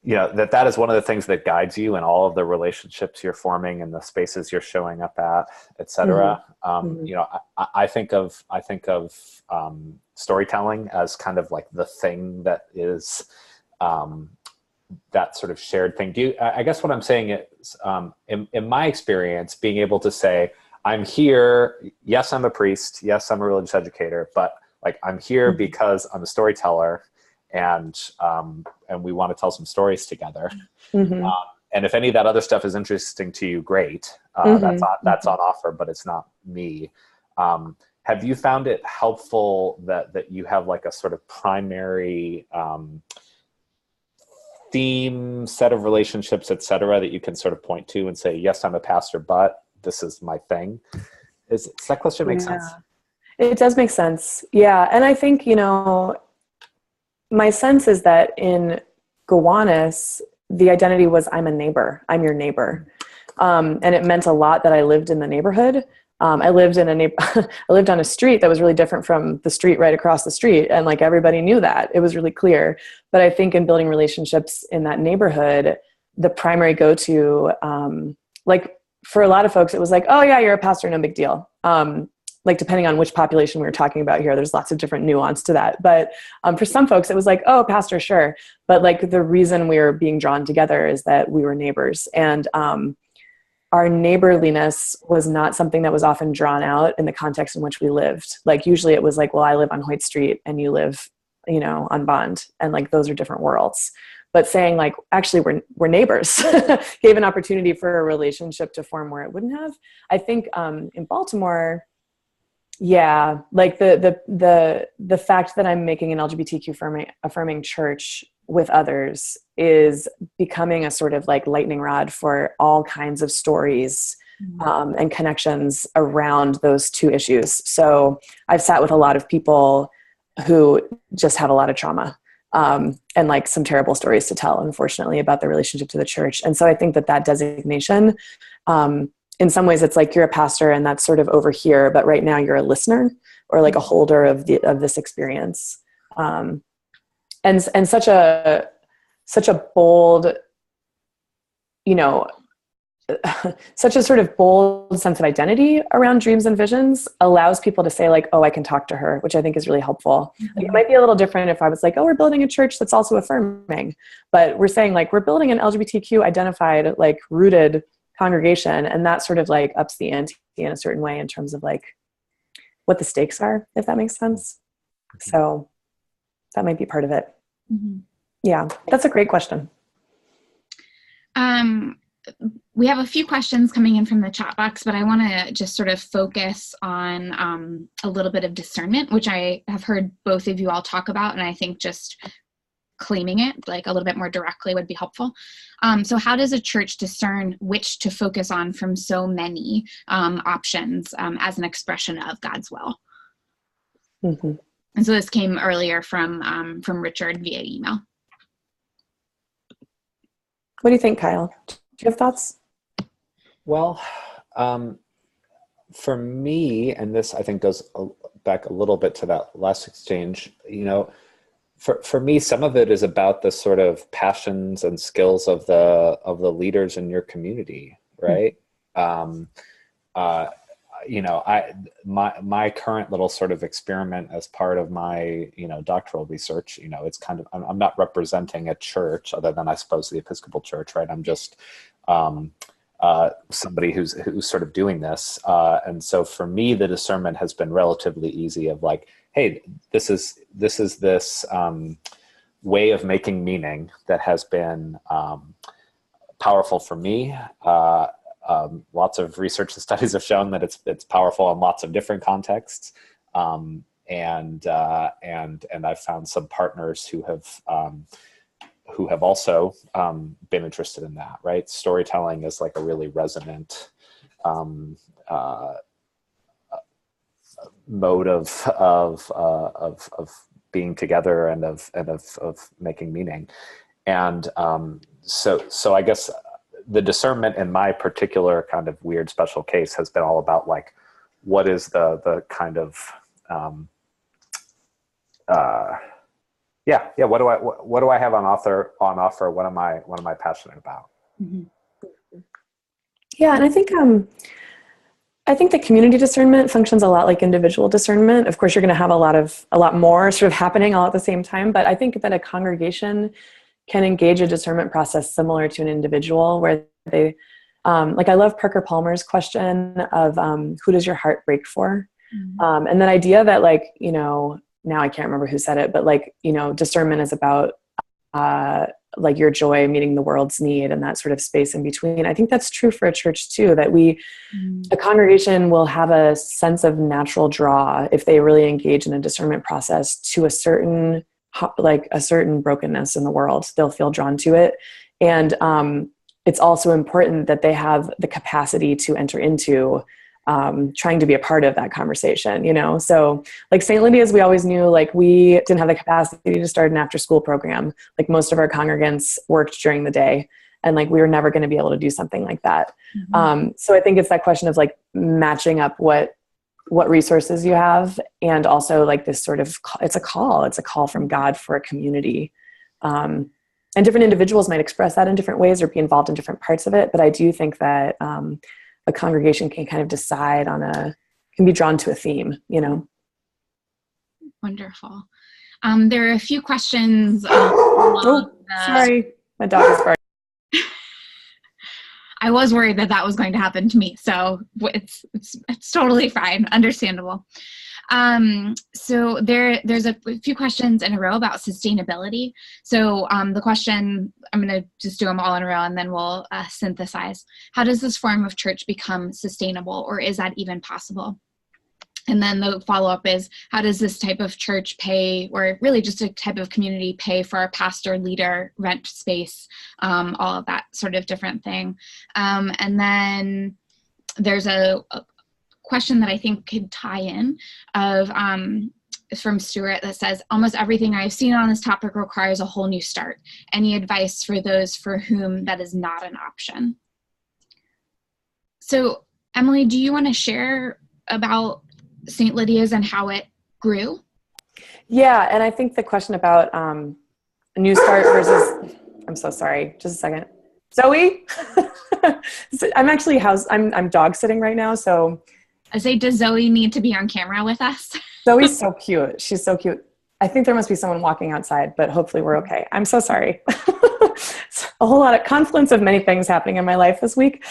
you know, that is one of the things that guides you in all of the relationships you're forming and the spaces you're showing up at, et cetera. You know, I think of storytelling as kind of like the thing that is that sort of shared thing. I guess what I'm saying is, in my experience, being able to say, I'm here, yes, I'm a priest, yes, I'm a religious educator, but like, I'm here because I'm a storyteller, and we want to tell some stories together. And if any of that other stuff is interesting to you, great. That's on offer, but it's not me. Have you found it helpful that you have like a sort of primary theme, set of relationships, et cetera, that you can sort of point to and say, yes, I'm a pastor, but this is my thing? Does that question make sense? It does make sense. Yeah. And I think, you know, my sense is that in Gowanus, the identity was, I'm a neighbor. I'm your neighbor. And it meant a lot that I lived in the neighborhood. I lived I lived on a street that was really different from the street right across the street. And like, everybody knew that. It was really clear. But I think in building relationships in that neighborhood, the primary go-to, like for a lot of folks, it was like, oh yeah, you're a pastor, no big deal. Like, depending on which population we were talking about here, there's lots of different nuance to that. But for some folks, it was like, oh, pastor, sure. But like, the reason we were being drawn together is that we were neighbors. And our neighborliness was not something that was often drawn out in the context in which we lived. Like, usually it was like, well, I live on Hoyt Street and you live, you know, on Bond. And like, those are different worlds. But saying like, actually, we're neighbors gave an opportunity for a relationship to form where it wouldn't have. I think in Baltimore, yeah, like the fact that I'm making an LGBTQ affirming church with others is becoming a sort of like lightning rod for all kinds of stories and connections around those two issues. So I've sat with a lot of people who just have a lot of trauma and like some terrible stories to tell, unfortunately, about their relationship to the church. And so I think that designation, in some ways, it's like you're a pastor and that's sort of over here, but right now you're a listener or like a holder of this experience. And such a bold, you know, such a sort of bold sense of identity around dreams and visions allows people to say like, oh, I can talk to her, which I think is really helpful. Like, it might be a little different if I was like, oh, we're building a church that's also affirming, but we're saying like, we're building an LGBTQ identified, like rooted congregation. And that sort of like ups the ante in a certain way in terms of like what the stakes are, if that makes sense. So that might be part of it. Yeah, that's a great question. We have a few questions coming in from the chat box, but I want to just sort of focus on a little bit of discernment, which I have heard both of you all talk about. And I think just claiming it like a little bit more directly would be helpful. So how does a church discern which to focus on from so many options as an expression of God's will? And so this came earlier from Richard via email. What do you think, Kyle? Do you have thoughts? Well, for me, and this I think goes back a little bit to that last exchange, you know, for me, some of it is about the sort of passions and skills of the leaders in your community, right? my current little sort of experiment as part of my, doctoral research, it's kind of, I'm not representing a church other than I suppose the Episcopal Church, right? I'm just somebody who's sort of doing this. And so for me, the discernment has been relatively easy of like, hey, this is this way of making meaning that has been powerful for me. Lots of research and studies have shown that it's powerful in lots of different contexts, and I've found some partners who have also been interested in that. Right, storytelling is like a really resonant mode of being together and of making meaning, and so I guess the discernment in my particular kind of weird special case has been all about like, what is the kind of, what do I have on offer? What am I passionate about? Mm-hmm. Yeah. And I think the community discernment functions a lot like individual discernment. Of course, you're going to have a lot more sort of happening all at the same time. But I think that a congregation can engage a discernment process similar to an individual, where they, like I love Parker Palmer's question of who does your heart break for? Mm-hmm. And that idea that like, now I can't remember who said it, but like, discernment is about like your joy meeting the world's need and that sort of space in between. I think that's true for a church too, that a congregation will have a sense of natural draw if they really engage in a discernment process to a certain brokenness in the world. They'll feel drawn to it. And it's also important that they have the capacity to enter into trying to be a part of that conversation, So like St. Lydia's, we always knew like we didn't have the capacity to start an after school program. Like most of our congregants worked during the day, and like we were never going to be able to do something like that. Mm-hmm. So I think it's that question of like matching up what resources you have, and also like this sort of, it's a call from God for a community. And different individuals might express that in different ways or be involved in different parts of it. But I do think that a congregation can kind of decide can be drawn to a theme, Wonderful. There are a few questions. Sorry. My dog is barking. I was worried that was going to happen to me. So it's totally fine. Understandable. So there's a few questions in a row about sustainability. So the question, I'm going to just do them all in a row and then we'll synthesize. How does this form of church become sustainable, or is that even possible? And then the follow-up is, how does this type of church pay, or really just a type of community pay for our pastor, leader, rent space, all of that sort of different thing. And then there's a question that I think could tie in of from Stuart that says, almost everything I've seen on this topic requires a whole new start. Any advice for those for whom that is not an option? So Emily, do you want to share about St. Lydia's and how it grew? Yeah, and I think the question about a new start versus, I'm so sorry, just a second. Zoe? I'm actually I'm dog sitting right now, so. I say, does Zoe need to be on camera with us? Zoe's so cute. She's so cute. I think there must be someone walking outside, but hopefully we're okay. I'm so sorry. A whole lot of confluence of many things happening in my life this week.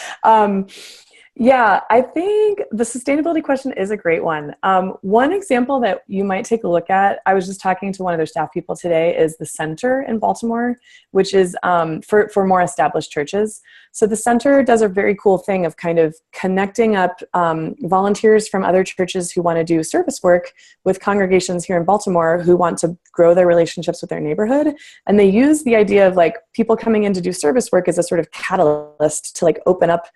Yeah, I think the sustainability question is a great one. One example that you might take a look at, I was just talking to one of their staff people today, is the Center in Baltimore, which is for more established churches. So the Center does a very cool thing of kind of connecting up volunteers from other churches who want to do service work with congregations here in Baltimore who want to grow their relationships with their neighborhood. And they use the idea of like people coming in to do service work as a sort of catalyst to like open up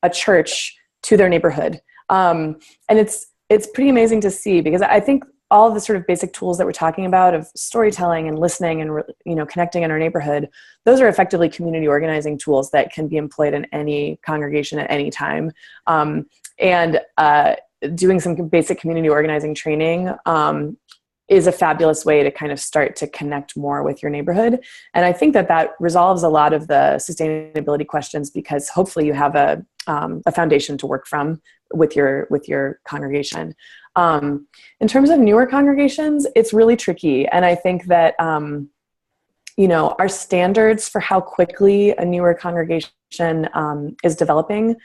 a church to their neighborhood. And it's pretty amazing to see, because I think all the sort of basic tools that we're talking about of storytelling and listening and, connecting in our neighborhood, those are effectively community organizing tools that can be employed in any congregation at any time. And doing some basic community organizing training is a fabulous way to kind of start to connect more with your neighborhood. And I think that resolves a lot of the sustainability questions, because hopefully you have a foundation to work from with your congregation. In terms of newer congregations, it's really tricky. And I think that, our standards for how quickly a newer congregation is developing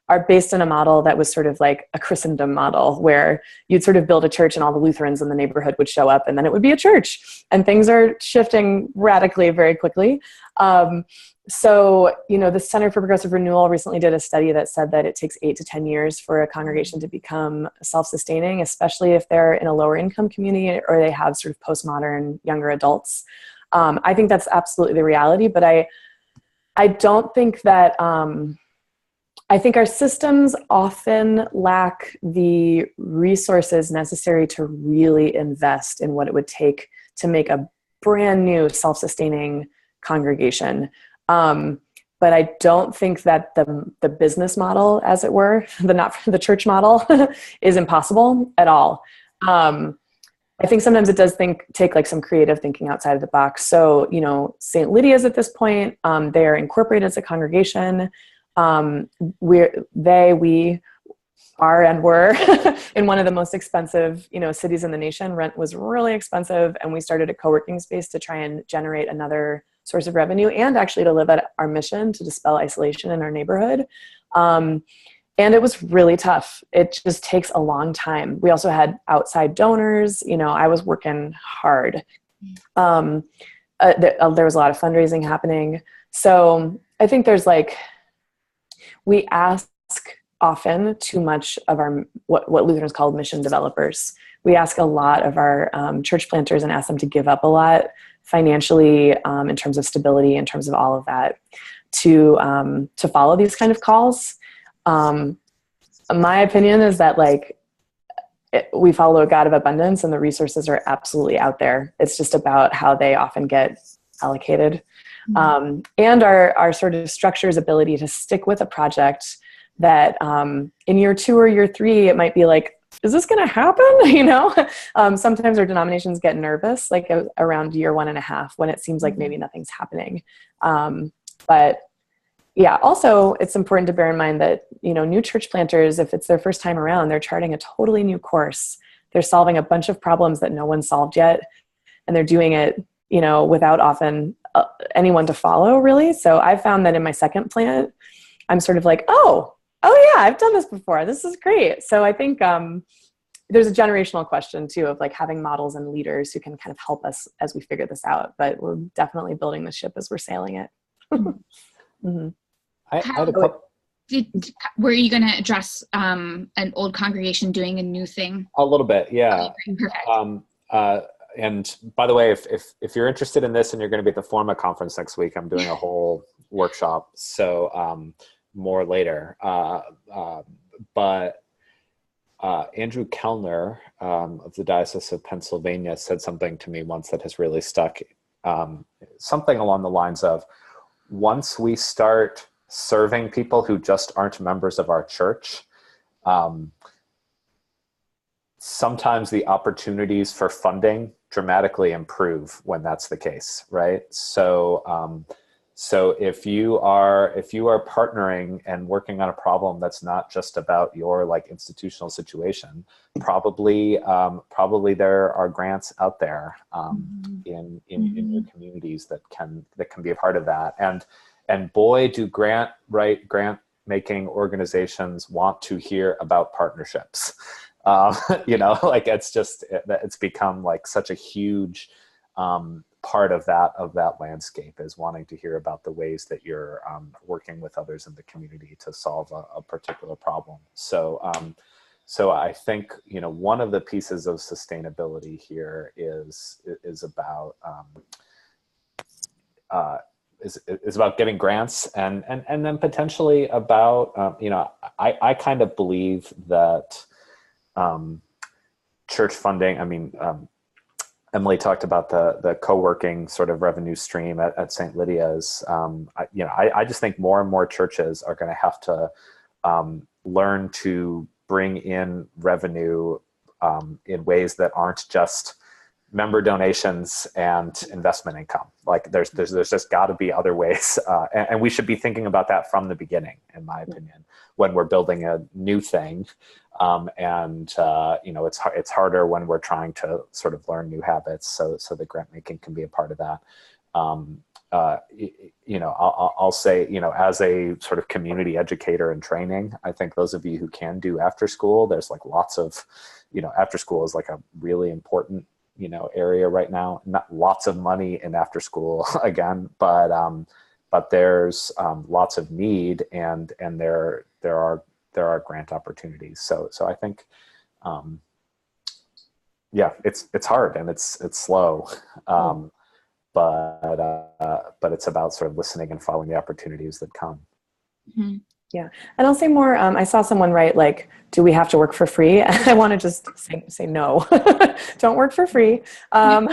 are based on a model that was sort of like a Christendom model, where you'd sort of build a church and all the Lutherans in the neighborhood would show up and then it would be a church. And things are shifting radically very quickly. So, the Center for Progressive Renewal recently did a study that said that it takes 8 to 10 years for a congregation to become self-sustaining, especially if they're in a lower income community or they have sort of postmodern younger adults. I think that's absolutely the reality, but I don't think that, I think our systems often lack the resources necessary to really invest in what it would take to make a brand new self-sustaining congregation. But I don't think that the business model, as it were, the church model is impossible at all. I think sometimes it does take like some creative thinking outside of the box. So, St. Lydia's at this point, they are incorporated as a congregation. We are and were in one of the most expensive, cities in the nation. Rent was really expensive, and we started a co-working space to try and generate another source of revenue and actually to live at our mission to dispel isolation in our neighborhood. And it was really tough. It just takes a long time. We also had outside donors. I was working hard. There was a lot of fundraising happening. So I think there's we ask often too much of our, what Lutherans call mission developers. We ask a lot of our church planters and ask them to give up a lot financially, in terms of stability, in terms of all of that, to follow these kind of calls. My opinion is that we follow a God of abundance and the resources are absolutely out there. It's just about how they often get allocated. And our sort of structure's ability to stick with a project that in year 2 or year 3, it might be like, is this going to happen? Sometimes our denominations get nervous, around year 1.5, when it seems like maybe nothing's happening. But yeah, also it's important to bear in mind that, new church planters, if it's their first time around, they're charting a totally new course. They're solving a bunch of problems that no one solved yet. And they're doing it, without often anyone to follow, really. So I found that in my second plant, I'm sort of like, oh yeah, I've done this before. This is great. So I think there's a generational question too of having models and leaders who can kind of help us as we figure this out. But we're definitely building the ship as we're sailing it. Mm-hmm. I had a couple. Were you going to address an old congregation doing a new thing? A little bit, yeah. Okay, perfect. And by the way, if you're interested in this and you're going to be at the Forma conference next week, I'm doing a whole workshop. So more later. But Andrew Kellner of the Diocese of Pennsylvania said something to me once that has really stuck. Something along the lines of, once we start serving people who just aren't members of our church, sometimes the opportunities for funding dramatically improve when that's the case, right? So, so if you are partnering and working on a problem that's not just about your institutional situation, probably there are grants out there in your communities that can be a part of that. And boy, do grant making organizations want to hear about partnerships. It's become such a huge part of that landscape, is wanting to hear about the ways that you're working with others in the community to solve a particular problem. So I think one of the pieces of sustainability here is about is about getting grants and then potentially about I kind of believe that church funding, Emily talked about the co-working sort of revenue stream at St. Lydia's. I just think more and more churches are going to have to learn to bring in revenue in ways that aren't just member donations and investment income. Like there's just got to be other ways, and we should be thinking about that from the beginning, in my opinion, when we're building a new thing. It's harder when we're trying to sort of learn new habits. So the grant making can be a part of that. I'll say, as a sort of community educator in training, I think those of you who can do after school, there's like lots of, after school is like a really important, area right now. Not lots of money in after school again, but there's lots of need, and there are grant opportunities. So I think, it's hard and it's slow. But it's about sort of listening and following the opportunities that come. Mm-hmm. Yeah. And I'll say more, I saw someone write, like, do we have to work for free? And I want to just say no, don't work for free. Don't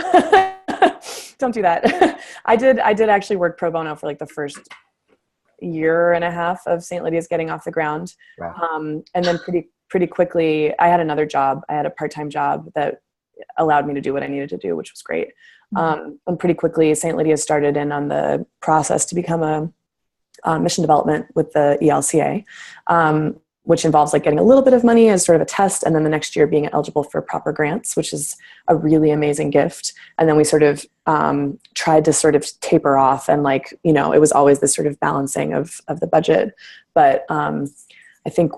do that. I did actually work pro bono for like the first year and a half of St. Lydia's getting off the ground. Wow. And then pretty quickly, I had another job. I had a part-time job that allowed me to do what I needed to do, which was great. And pretty quickly, St. Lydia started in on the process to become a mission development with the ELCA, which involves like getting a little bit of money as sort of a test, and then the next year being eligible for proper grants, which is a really amazing gift. And then we sort of tried to sort of taper off, and like, it was always this sort of balancing of the budget. But I think,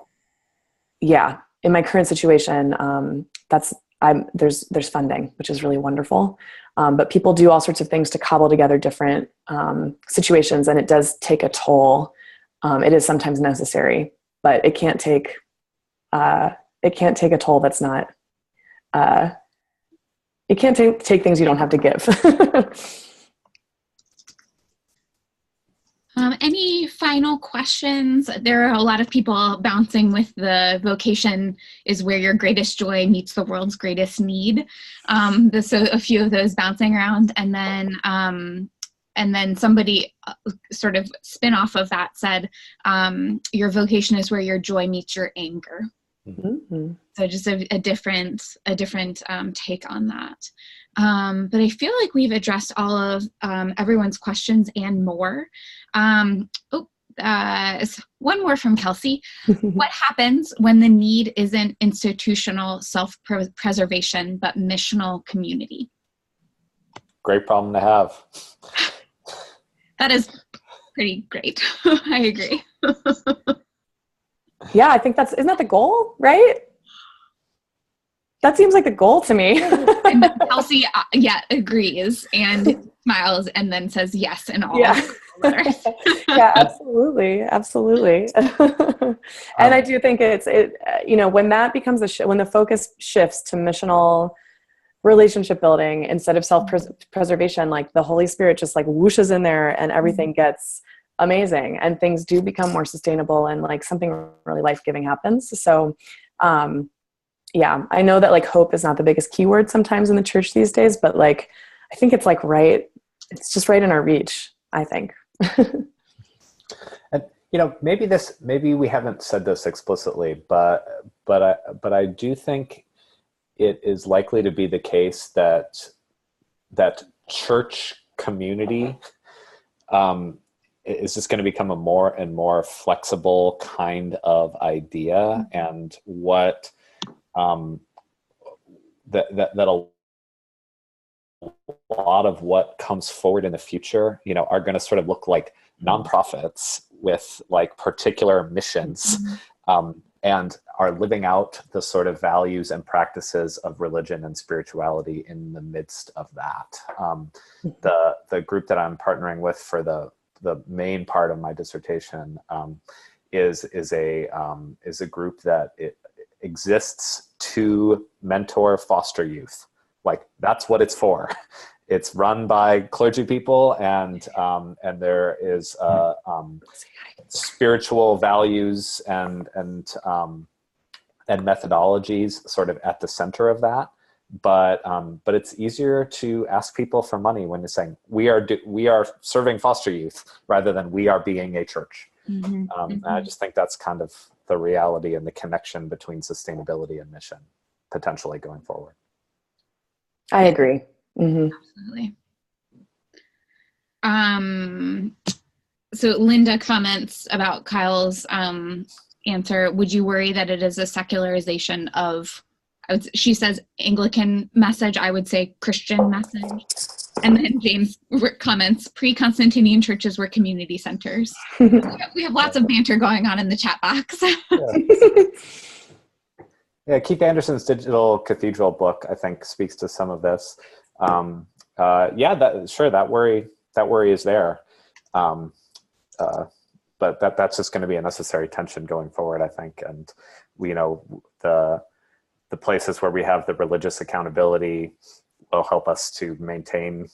in my current situation, there's funding, which is really wonderful. But people do all sorts of things to cobble together different situations, and it does take a toll. It is sometimes necessary, but it can't take a toll that's not. It can't take things you don't have to give. Any final questions? There are a lot of people bouncing with the vocation is where your greatest joy meets the world's greatest need. So a few of those bouncing around, and then somebody sort of spin off of that said, your vocation is where your joy meets your anger. Mm-hmm. So just a different take on that. But I feel like we've addressed all of everyone's questions and more. One more from Kelsey. What happens when the need isn't institutional self-preservation, but missional community? Great problem to have. That is pretty great. I agree. Yeah, I think isn't that the goal, right? That seems like the goal to me. And Kelsey, agrees and smiles and then says yes in all letters. Yeah, absolutely. And I do think when that becomes when the focus shifts to missional relationship building instead of self-preservation, like the Holy Spirit just like whooshes in there and everything gets amazing and things do become more sustainable and like something really life-giving happens. So, I know that like hope is not the biggest keyword sometimes in the church these days, but like, I think it's like it's just right in our reach, I think. And, maybe we haven't said this explicitly, but I do think it is likely to be the case that church community, is just going to become a more and more flexible kind of idea, and what that a lot of what comes forward in the future, are going to sort of look like nonprofits with like particular missions, and are living out the sort of values and practices of religion and spirituality in the midst of that. The group that I'm partnering with for the main part of my dissertation is a group that it exists to mentor foster youth. Like that's what it's for. It's run by clergy people, and there is spiritual values and methodologies sort of at the center of that. But it's easier to ask people for money when you're saying we are serving foster youth rather than we are being a church. And I just think that's kind of the reality and the connection between sustainability and mission potentially going forward. I agree. Absolutely. So Linda comments about Kyle's answer. Would you worry that it is a secularization of, she says Anglican message, I would say Christian message. And then James comments, pre-Constantinian churches were community centers. We have lots of banter going on in the chat box. Yeah, Keith Anderson's Digital Cathedral book, I think, speaks to some of this. That worry is there. But that's just going to be a necessary tension going forward, I think. And the places where we have the religious accountability will help us to maintain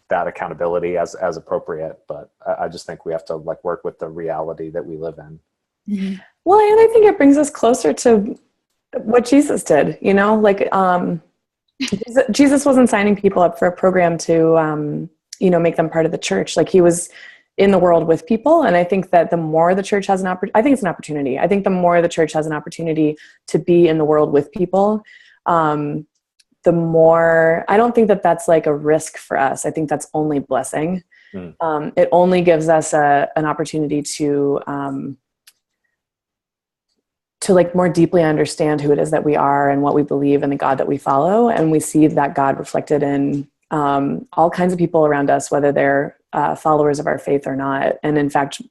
that accountability as appropriate. But I just think we have to work with the reality that we live in. Mm-hmm. Well, and I think it brings us closer to what Jesus did, Jesus wasn't signing people up for a program to, make them part of the church. He was in the world with people. And I think that the more the church has I think it's an opportunity. I think the more the church has an opportunity to be in the world with people, the more, I don't think that that's a risk for us. I think that's only blessing. It only gives us an opportunity to more deeply understand who it is that we are and what we believe and the God that we follow. And we see that God reflected in all kinds of people around us, whether they're followers of our faith or not. And in fact,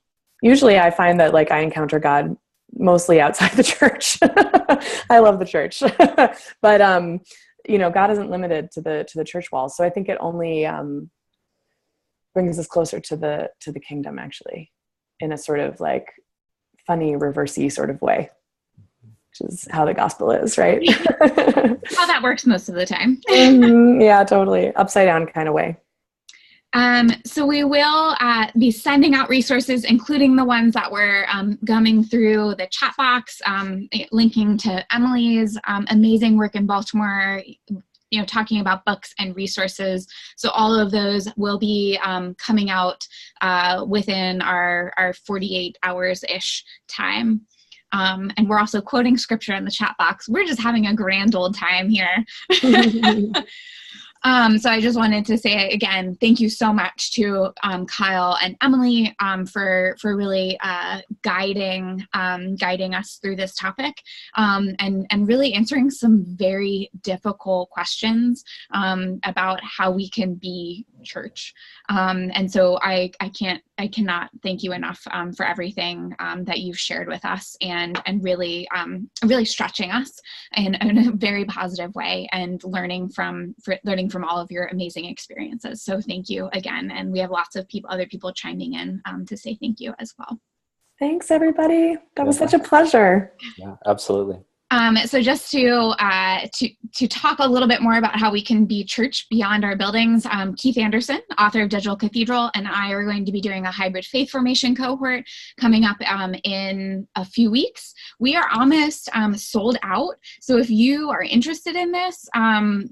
usually I find that I encounter God mostly outside the church. I love the church, but God isn't limited to the church walls. So I think it only brings us closer to the kingdom, actually, in a sort of funny, reversey sort of way, which is how the gospel is, right? How that works most of the time. Yeah, totally. Upside down kind of way. So we will be sending out resources, including the ones that we're gumming through the chat box, linking to Emily's amazing work in Baltimore, talking about books and resources. So all of those will be coming out within our 48 hours-ish time. And we're also quoting scripture in the chat box. We're just having a grand old time here. So I just wanted to say again, thank you so much to Kyle and Emily for really guiding us through this topic and really answering some very difficult questions about how we can be church. And so I cannot thank you enough for everything that you've shared with us and really stretching us in a very positive way and learning from all of your amazing experiences. So thank you again. And we have lots of other people chiming in to say thank you as well. Thanks, everybody. That was such a pleasure. Yeah, absolutely. So just to talk a little bit more about how we can be church beyond our buildings, Keith Anderson, author of Digital Cathedral, and I are going to be doing a hybrid faith formation cohort coming up in a few weeks. We are almost sold out. So if you are interested in this,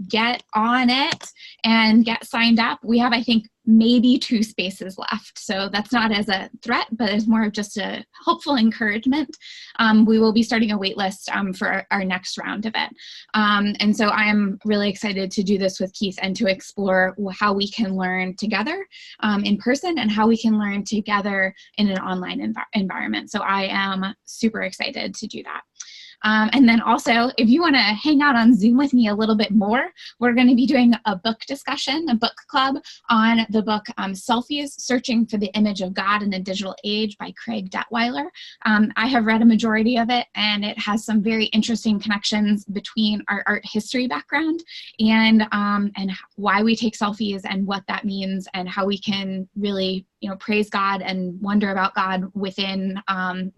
get on it and get signed up. We have, I think, maybe 2 spaces left. So that's not as a threat, but it's more of just a hopeful encouragement. We will be starting a wait list for our next round of it. And so I am really excited to do this with Keith and to explore how we can learn together in person and how we can learn together in an online environment. So I am super excited to do that. And then also, if you want to hang out on Zoom with me a little bit more, we're going to be doing a book discussion, a book club on the book Selfies, Searching for the Image of God in a Digital Age by Craig Detweiler. I have read a majority of it, and it has some very interesting connections between our art history background and why we take selfies and what that means and how we can really praise God and wonder about God within our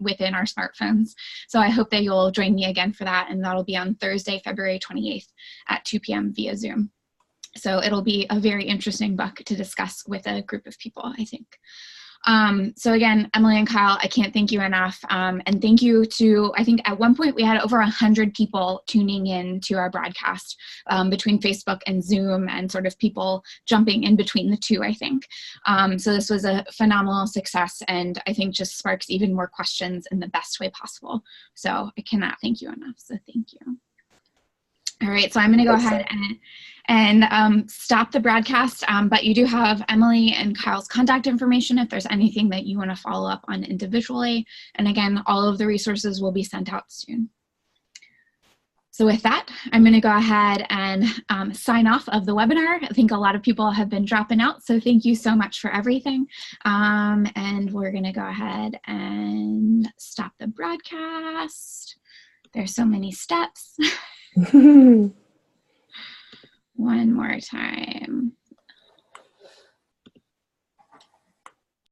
smartphones. So I hope that you'll join me again for that, and that'll be on Thursday, February 28th at 2 p.m. via Zoom. So it'll be a very interesting book to discuss with a group of people, I think. So again, Emily and Kyle, I can't thank you enough. And thank you to, I think at one point we had over 100 people tuning in to our broadcast between Facebook and Zoom and sort of people jumping in between the two, I think. So this was a phenomenal success and I think just sparks even more questions in the best way possible. So I cannot thank you enough. So thank you. All right, so I'm going to go ahead and stop the broadcast. But you do have Emily and Kyle's contact information if there's anything that you want to follow up on individually. And again, all of the resources will be sent out soon. So with that, I'm going to go ahead and sign off of the webinar. I think a lot of people have been dropping out, so thank you so much for everything. And we're going to go ahead and stop the broadcast. There's so many steps. One more time.